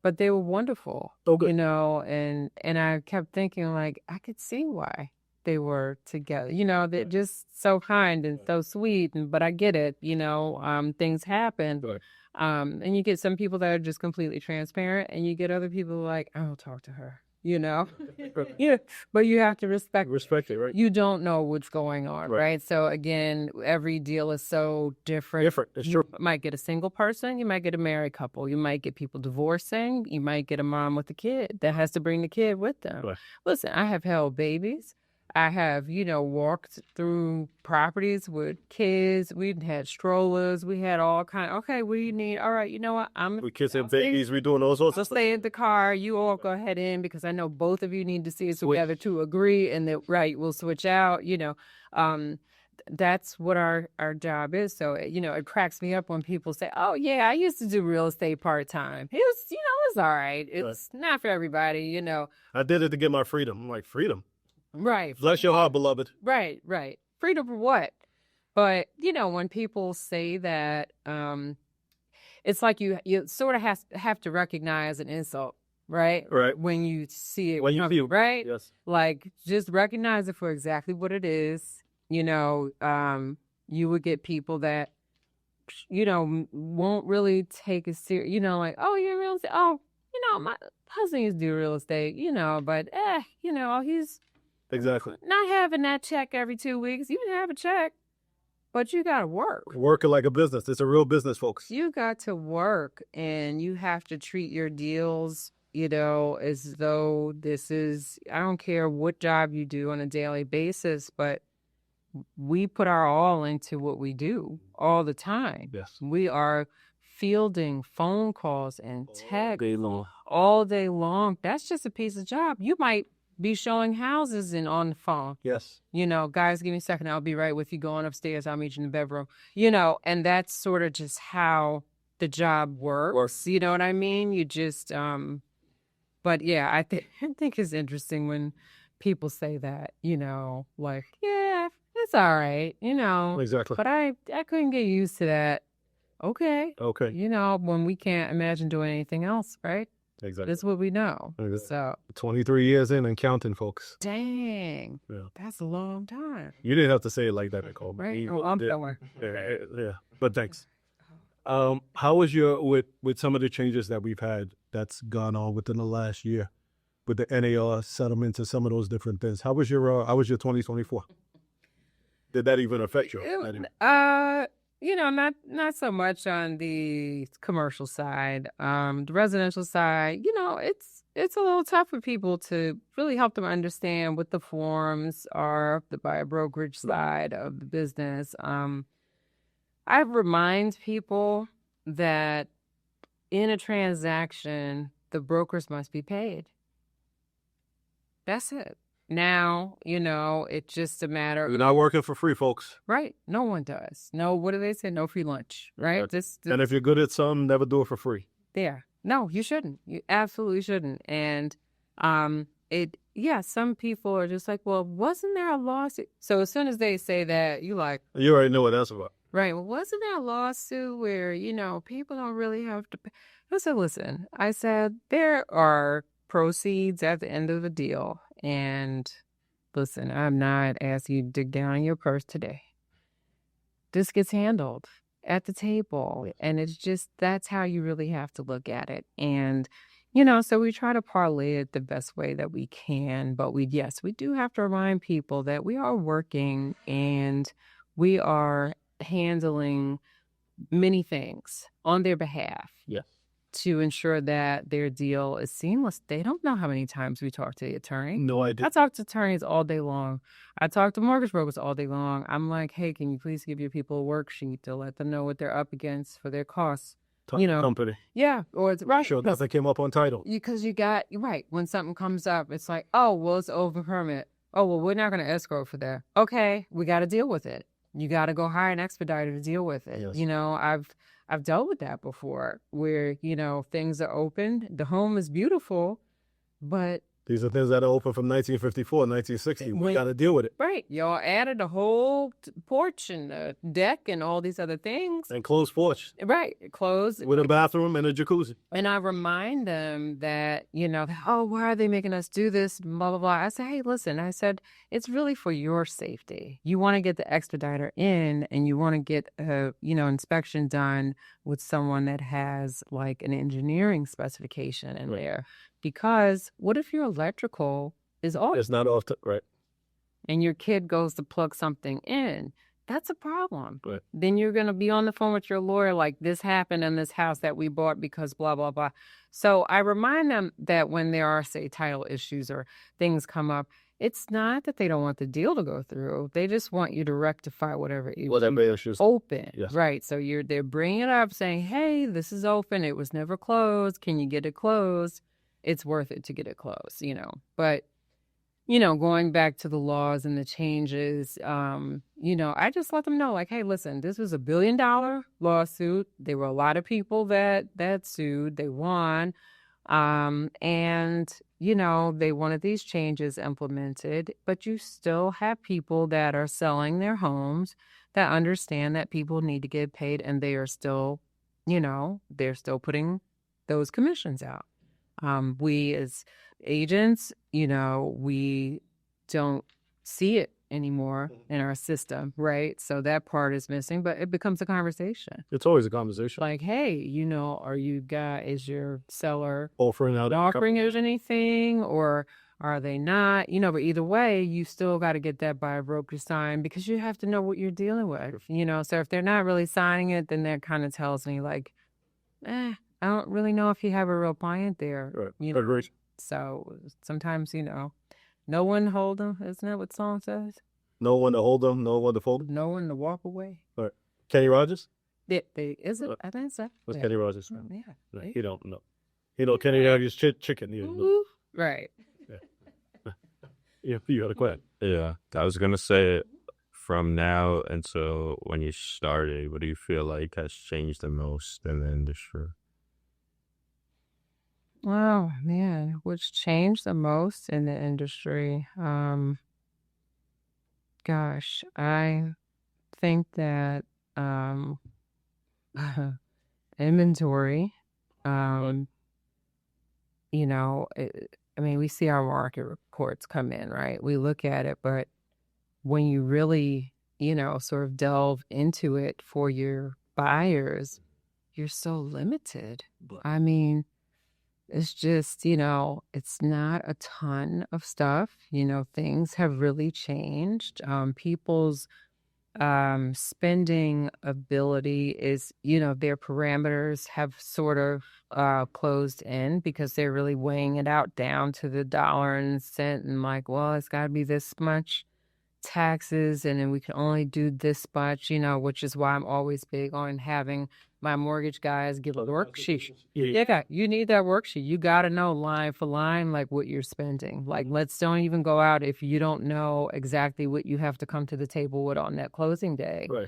but they were wonderful. Okay. And I kept thinking, like, I could see why they were together. They're just so kind and so sweet. But I get it. Things happen. Right. And you get some people that are just completely transparent, and you get other people like, I don't talk to her. Yeah, but you have to respect it, right? You don't know what's going on, right? So again, every deal is so different. It's true. You might get a single person, you might get a married couple, you might get people divorcing, you might get a mom with a kid that has to bring the kid with them. Right. Listen, I have held babies. I have, walked through properties with kids. We've had strollers. We had all kind of, okay, what do you need? All right, you know what? We kids and babies. We doing all sorts of stuff. Stay in the car. You all go ahead in, because I know both of you need to see it together to agree, and that, right, we'll switch out, that's what our job is. So, it cracks me up when people say, oh, yeah, I used to do real estate part-time. It was, it's all right. It's not for everybody, I did it to get my freedom. I'm like, freedom? Right. Bless your heart, beloved. Right. Freedom for what? But, when people say that, it's like you sort of have to recognize an insult, right? Right. When you see it. When you feel, right? Yes. Like, just recognize it for exactly what it is. You would get people that, won't really take it serious, like, oh, you're real estate. Oh, my husband used to do real estate, but, he's Exactly. not having that check every 2 weeks. You can have a check, but you got to work. Working like a business. It's a real business, folks. You got to work, and you have to treat your deals, as though this is, I don't care what job you do on a daily basis, but we put our all into what we do all the time. Yes. We are fielding phone calls and texts long. all day long. That's just a piece of job. You might be showing houses and on the phone. Yes. Guys, give me a second. I'll be right with you. Going upstairs. I'll meet you in the bedroom. And that's sort of just how the job works. You know what I mean? You just, but yeah, I think it's interesting when people say that, like, yeah, it's all right, Exactly. but I couldn't get used to that. Okay. Okay. When we can't imagine doing anything else, right? Exactly. That's what we know. Exactly. So 23 years in and counting, folks. dang, Yeah. that's a long time. You didn't have to say it like that, Nicole. Right? Oh, I'm feeling. Yeah. But thanks. How was your with some of the changes that we've had that's gone on within the last year with the NAR settlements and some of those different things? How was your 2024? Did that even affect you? Not so much on the commercial side. The residential side, it's a little tough for people to really help them understand what the forms are, the buyer brokerage side of the business. I remind people that in a transaction, the brokers must be paid. That's it. Now, it's just a matter. You're not working for free, folks. Right. No one does. No, what do they say? No free lunch, right? And if you're good at something, never do it for free. There. No, you shouldn't. You absolutely shouldn't. And some people are just like, well, wasn't there a lawsuit? So as soon as they say that, you already know what that's about. Right. Well, wasn't there a lawsuit where, people don't really have to pay? I said, listen, there are proceeds at the end of the deal. And listen, I'm not asking you to dig down in your purse today. This gets handled at the table. And it's just, that's how you really have to look at it. And, so we try to parlay it the best way that we can. But we do have to remind people that we are working and we are handling many things on their behalf. Yes. To ensure that their deal is seamless. They don't know how many times we talk to the attorney. No idea. I talk to attorneys all day long. I talk to mortgage brokers all day long. I'm like, hey, can you please give your people a worksheet to let them know what they're up against for their costs? Company. Yeah. Or it's right. Sure, nothing came up on title. Because you're right. When something comes up, it's like, oh, well, it's over permit. Oh, well, we're not going to escrow for that. Okay, we got to deal with it. You got to go hire an expediter to deal with it. Yes. I've dealt with that before where, things are open. The home is beautiful, but these are things that are open from 1954, 1960. We got to deal with it. Right. Y'all added a whole porch and a deck and all these other things. And closed porch. Right. Closed. With a bathroom and a jacuzzi. And I remind them that, oh, why are they making us do this? Blah, blah, blah. I say, hey, listen, it's really for your safety. You want to get the expediter in and you want to get inspection done with someone that has like an engineering specification in there. Because what if your electrical is off? It's not off, right. And your kid goes to plug something in. That's a problem. Right. Then you're going to be on the phone with your lawyer like this happened in this house that we bought because blah, blah, blah. So I remind them that when there are, say, title issues or things come up, it's not that they don't want the deal to go through. They just want you to rectify whatever issues open. Yes. Right. So they're bringing it up saying, hey, this is open. It was never closed. Can you get it closed? It's worth it to get it closed, But going back to the laws and the changes, I just let them know, like, hey, listen, this was $1 billion lawsuit. There were a lot of people that sued. They won. And, they wanted these changes implemented, but you still have people that are selling their homes that understand that people need to get paid, and they are still, they're still putting those commissions out. We as agents, we don't see it anymore in our system, right? So that part is missing, but it becomes a conversation. It's always a conversation. Like, hey, is your seller Offering out us anything, or are they not? But either way, you still got to get that buyer broker signed, because you have to know what you're dealing with, So if they're not really signing it, then that kind of tells me, like, I don't really know if you have a real client there. Right. Agreed. So sometimes, no one hold them. Isn't that what the song says? No one to hold them, no one to fold them. No one to walk away. All right. Kenny Rogers? Is it? I think so. What's Kenny Rogers? Yeah. Right. He don't know. Kenny Rogers chicken. Right. Yeah, you got a question. Yeah, I was gonna say, from now until when you started, what do you feel like has changed the most in the industry? Oh man, what's changed the most in the industry? Gosh, I think that inventory. We see our market reports come in, right? We look at it, but when you really, sort of delve into it for your buyers, you're so limited. I mean, it's just, it's not a ton of stuff. Things have really changed. People's spending ability is, their parameters have sort of closed in, because they're really weighing it out down to the dollar and cent, and like, well, it's got to be this much taxes, and then we can only do this much, which is why I'm always big on having my mortgage guys give a worksheet. Yeah, you need that worksheet. You got to know line for line, like, what you're spending. Like, let's don't even go out if you don't know exactly what you have to come to the table with on that closing day. Right.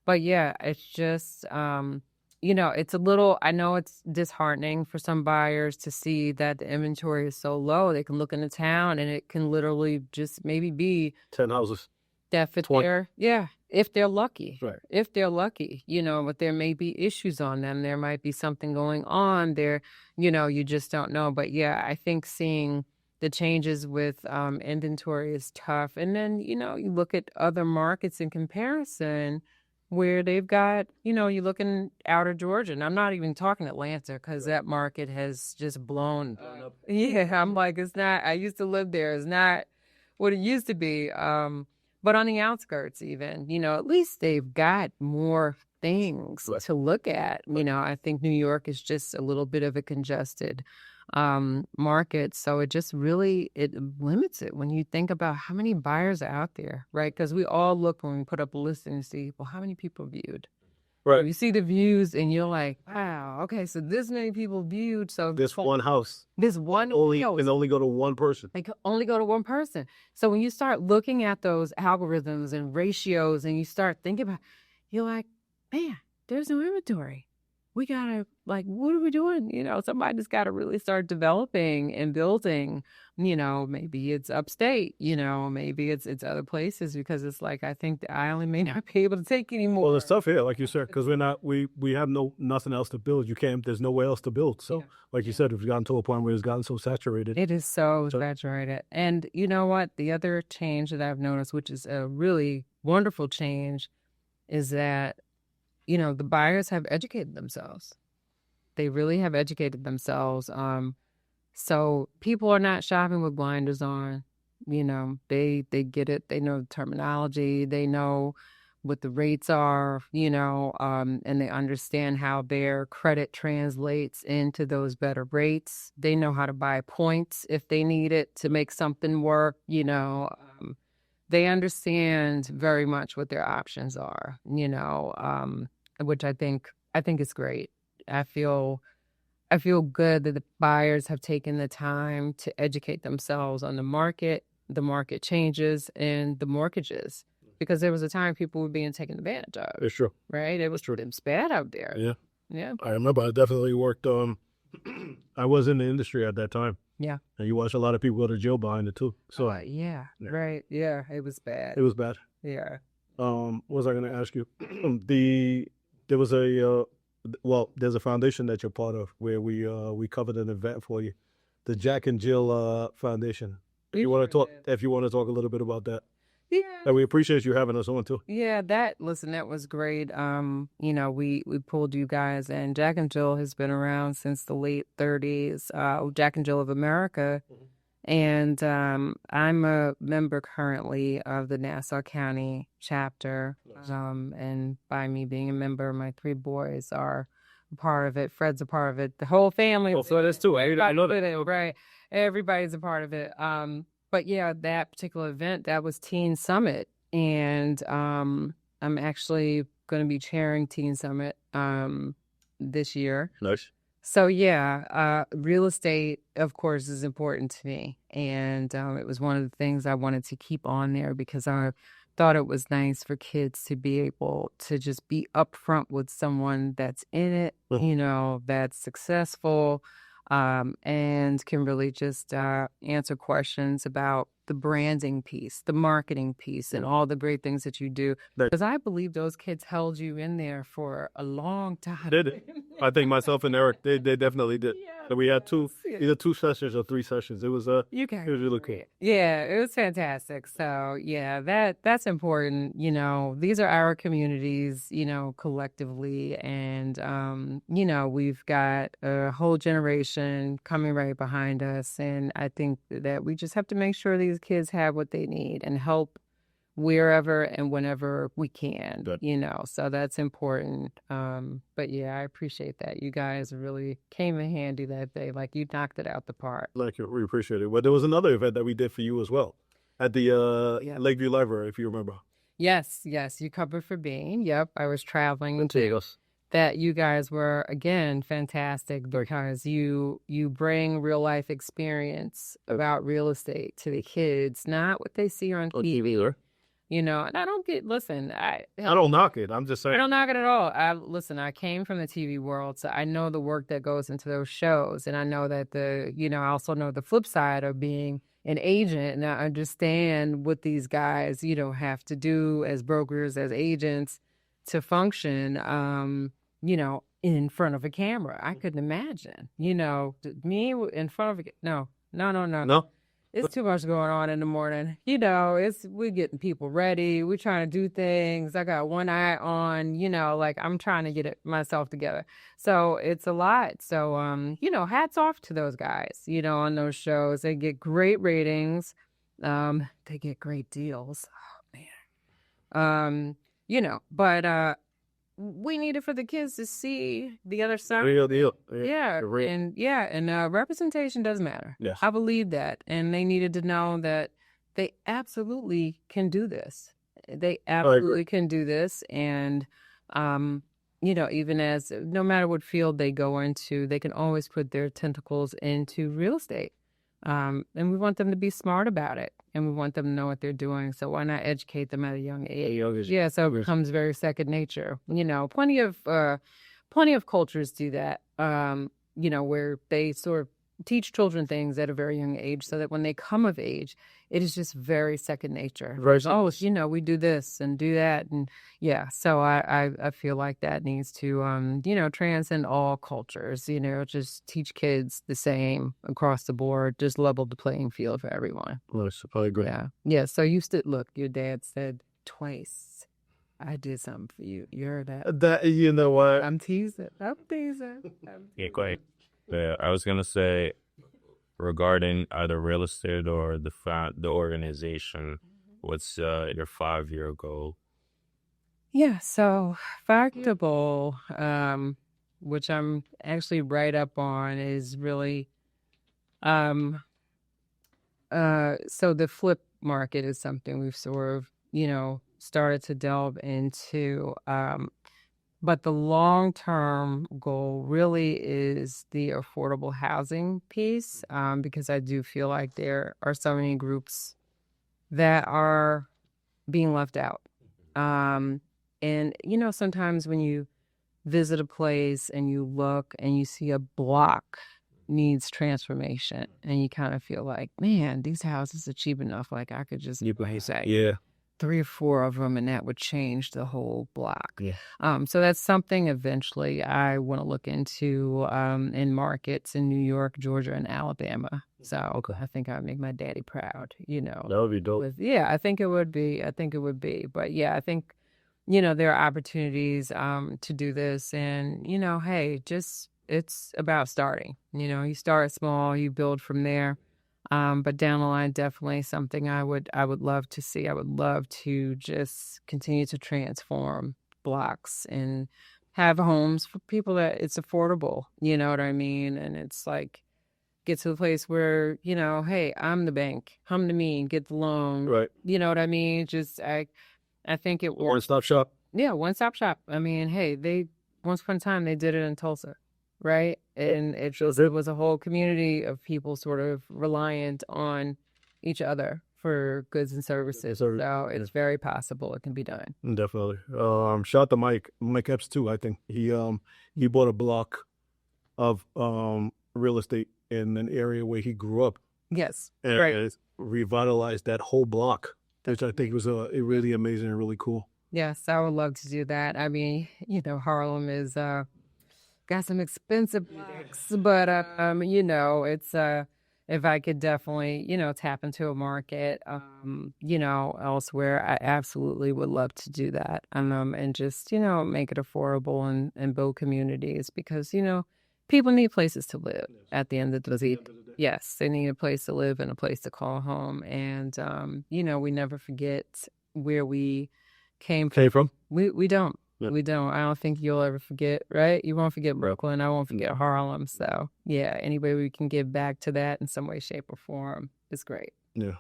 But yeah, it's just, it's a little, I know it's disheartening for some buyers to see that the inventory is so low. They can look into town and it can literally just maybe be 10 houses. That fit there. Yeah. If they're lucky. Right. If they're lucky, but there may be issues on them. There might be something going on there, you just don't know. But yeah, I think seeing the changes with inventory is tough. And then, you look at other markets in comparison where they've got, you're looking outer Georgia. And I'm not even talking Atlanta, because that market has just blown up. Yeah, I'm like, it's not, I used to live there. It's not what it used to be. But on the outskirts even, at least they've got more things to look at. I think New York is just a little bit of a congested market. So it just really, it limits it when you think about how many buyers are out there, right? Because we all look when we put up a listing and see, well, how many people viewed? Right. You see the views and you're like, wow, okay, so this many people viewed. So this one house. This one house. Can only go to one person. They can only go to one person. So when you start looking at those algorithms and ratios and you start thinking about, you're like, man, there's no inventory. We gotta, like, what are we doing? Somebody's got to really start developing and building. Maybe it's upstate. Maybe it's other places, because it's like, I think the island may not be able to take anymore. Well, there's stuff here, like you said, because we have nothing else to build. There's nowhere else to build. So, like you said, we've gotten to a point where it's gotten so saturated. It is so saturated. And you know what? The other change that I've noticed, which is a really wonderful change, is that the buyers have educated themselves. They really have educated themselves. So people are not shopping with blinders on. They get it. They know the terminology. They know what the rates are, and they understand how their credit translates into those better rates. They know how to buy points if they need it to make something work, they understand very much what their options are, which I think is great. I feel I feel good that the buyers have taken the time to educate themselves on the market changes, and the mortgages, because there was a time people were being taken advantage of. It's true. Right? It was true. It's bad out there. Yeah. Yeah. I remember I definitely worked, I was in the industry at that time. Yeah. And you watch a lot of people go to jail behind it too. So yeah. Right. Yeah. It was bad. it was bad. Yeah. What was I going to ask you? There was there's a foundation that you're part of where we covered an event for you, the Jack and Jill Foundation. If you want to talk a little bit about that, Yeah. and we appreciate you having us on too. Yeah, that was great. We pulled you guys, and Jack and Jill has been around since the late 30s. Jack and Jill of America. And I'm a member currently of the Nassau County chapter. Nice. And by me being a member, my 3 boys are a part of it. Fred's a part of it. The whole family. Oh, so that's too. I know that. Right. Everybody's a part of it. But yeah, that particular event, that was Teen Summit. And I'm actually going to be chairing Teen Summit this year. Nice. So yeah, real estate, of course, is important to me. And it was one of the things I wanted to keep on there because I thought it was nice for kids to be able to just be upfront with someone that's in it, that's successful, and can really just answer questions about the branding piece, the marketing piece, and all the great things that you do. Because I believe those kids held you in there for a long time. Did it? I think myself and Eric, they definitely did. Yeah. So we had either 2 sessions or 3 sessions. It was You guys, it was really cool. Yeah, it was fantastic. So yeah, that's important. These are our communities, collectively, and we've got a whole generation coming right behind us, and I think that we just have to make sure these kids have what they need and help wherever and whenever we can. Good. So that's important. But yeah, I appreciate that. You guys really came in handy that day. Like, you knocked it out the park. Like, we appreciate it. But there was another event that we did for you as well at the Lakeview Library, if you remember. Yes, you covered for Bean. Yep, I was traveling. That you guys were, again, fantastic because you bring real life experience about real estate to the kids, not what they see on TV. And I don't I don't knock it. I'm just saying. I don't knock it at all. I came from the TV world, so I know the work that goes into those shows. And I know that I also know the flip side of being an agent. And I understand what these guys, have to do as brokers, as agents to function, in front of a camera. I couldn't imagine, me in front of no. No? It's too much going on in the morning. We're getting people ready. We're trying to do things. I got one eye on, I'm trying to get myself together. So it's a lot. So, hats off to those guys, on those shows. They get great ratings. They get great deals. Oh, man. But we need it for the kids to see the other side. Real deal. Yeah. And representation does matter. Yes. I believe that. And they needed to know that they absolutely can do this. They absolutely can do this. And, even as no matter what field they go into, they can always put their tentacles into real estate. And we want them to be smart about it. And we want them to know what they're doing. So why not educate them at a young age? Yeah, so it becomes very second nature. Plenty of cultures do that, where they sort of teach children things at a very young age so that when they come of age, it is just very second nature. Right. We do this and do that. And yeah, so I feel like that needs to, transcend all cultures, just teach kids the same across the board, just level the playing field for everyone. Nice. I agree. Yeah. Yeah. So your dad said twice, I did something for you. You heard that? That, you know what? I'm teasing. Yeah, quite. Yeah, I was gonna say regarding either real estate or the organization, what's your 5-year goal? Yeah, so 5-year goal, which I'm actually right up on, is really so the flip market is something we've sort of, started to delve into. But the long-term goal really is the affordable housing piece, because I do feel like there are so many groups that are being left out. And, sometimes when you visit a place and you look and you see a block needs transformation and you kind of feel like, man, these houses are cheap enough. Like I could just say Yeah. 3 or 4 of them and that would change the whole block. Yeah. So that's something eventually I want to look into in markets in New York, Georgia, and Alabama. So I think I would make my daddy proud, That would be dope. I think it would be. But yeah, I think, there are opportunities to do this. And, hey, it's about starting. You start small, you build from there. But down the line, definitely something I would love to see. I would love to just continue to transform blocks and have homes for people that it's affordable. You know what I mean? And it's like get to a place where, hey, I'm the bank, come to me and get the loan. Right. You know what I mean? I think it works. One-stop shop. Yeah, one-stop shop. I mean, hey, once upon a time they did it in Tulsa, right? And it was a whole community of people sort of reliant on each other for goods and services. So it's very possible it can be done. Definitely. Shout out to Mike Epps too. I think he bought a block of real estate in an area where he grew up. Yes. And Right. it's revitalized that whole block, which I think was really amazing and really cool. Yes, I would love to do that. I mean, Harlem is got some expensive blocks, but it's if I could definitely, tap into a market, elsewhere, I absolutely would love to do that. And just, make it affordable and build communities because, people need places to live at the end of the day. Yes, they need a place to live and a place to call home. And, we never forget where we came from. We don't. Yeah. We don't. I don't think you'll ever forget, right? You won't forget Brooklyn. I won't forget Harlem. So, yeah, any way we can give back to that in some way, shape, or form is great. Yeah.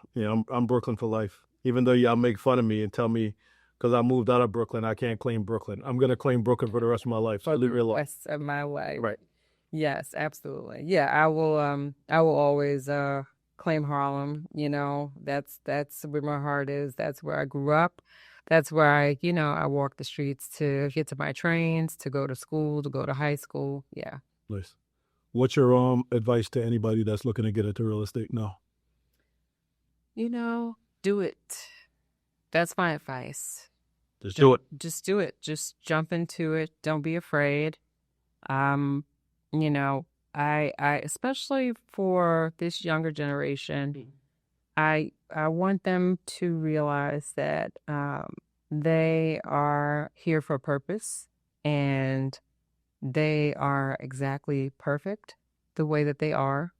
I'm Brooklyn for life. Even though y'all make fun of me and tell me because I moved out of Brooklyn, I can't claim Brooklyn. I'm gonna claim Brooklyn for the rest of my life. For the rest of my life. Right. Yes, absolutely. Yeah, I will always claim Harlem. That's where my heart is. That's where I grew up. That's where I walk the streets to get to my trains, to go to school, to go to high school. Yeah. Nice. What's your advice to anybody that's looking to get into real estate now? Do it. That's my advice. Just do it. Just do it. Just jump into it. Don't be afraid. I especially for this younger generation, I want them to realize that they are here for a purpose and they are exactly perfect the way that they are.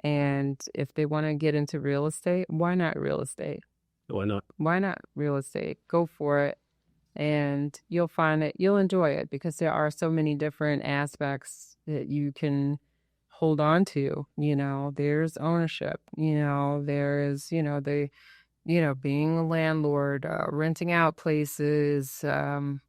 And if they want to get into real estate, why not real estate? Why not? Why not real estate? Go for it. And you'll find that you'll enjoy it because there are so many different aspects that you can hold on to. There's ownership, there is, being a landlord, renting out places,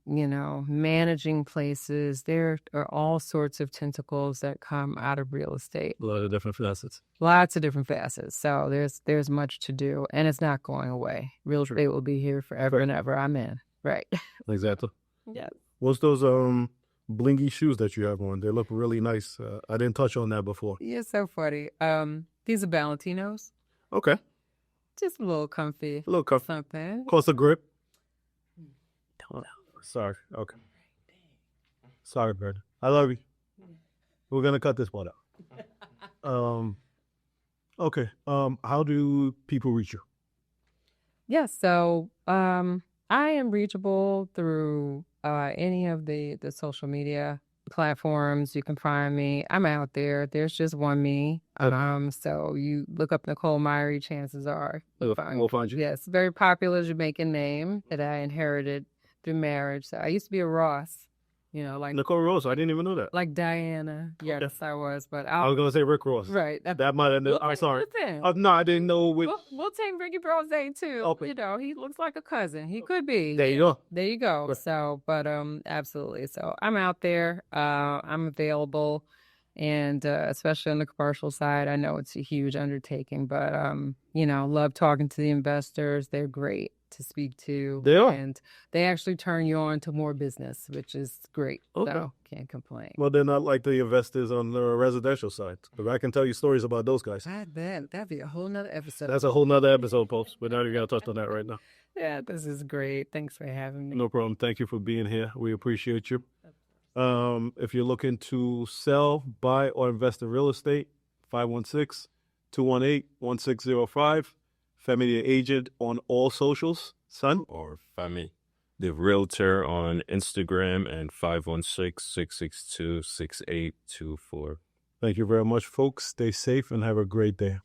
managing places. There are all sorts of tentacles that come out of real estate. A lot of different facets. Lots of different facets. So there's much to do and it's not going away. Real estate will be here forever and ever. Amen. Right. Exactly. Yeah. What's those blingy shoes that you have on? They look really nice. I didn't touch on that before. Yeah, so funny. These are Valentinos. Okay. Just a little comfy. A little comfy. Something. Close the grip. Sorry. Okay. Sorry, Bird. I love you. We're gonna cut this part out. Okay. How do people reach you? Yeah, so I am reachable through any of the social media platforms. You can find me. I'm out there. There's just one me. So you look up Nicole Myrie, chances are We'll find you. Yes, very popular Jamaican name that I inherited through marriage. So I used to be a Ross. You know, like Nicole Rose, I didn't even know that. like Diana. Yes, I was, but I was gonna say Rick Ross. right. That might have. I'm sorry. Listen, No, I didn't know which. we'll take Ricky Brose too. Okay. You know, he looks like a cousin. He could be. There you go. There you go. Right. So, but absolutely. So I'm out there. I'm available, and especially on the commercial side, I know it's a huge undertaking, but you know, love talking to the investors. They're great to speak to. They are. And they actually turn you on to more business, which is great. Okay. So can't complain. Well, they're not like the investors on the residential side. But I can tell you stories about those guys. That'd be a whole nother episode. That's a whole nother episode, folks. We're not even gonna touch on that right now. Yeah, this is great. Thanks for having me. No problem. Thank you for being here. We appreciate you. If you're looking to sell, buy, or invest in real estate, 516-218-1605. Femi, the agent on all socials. Son? Or Femi, the realtor on Instagram, and 516-662-6824. Thank you very much, folks. Stay safe and have a great day.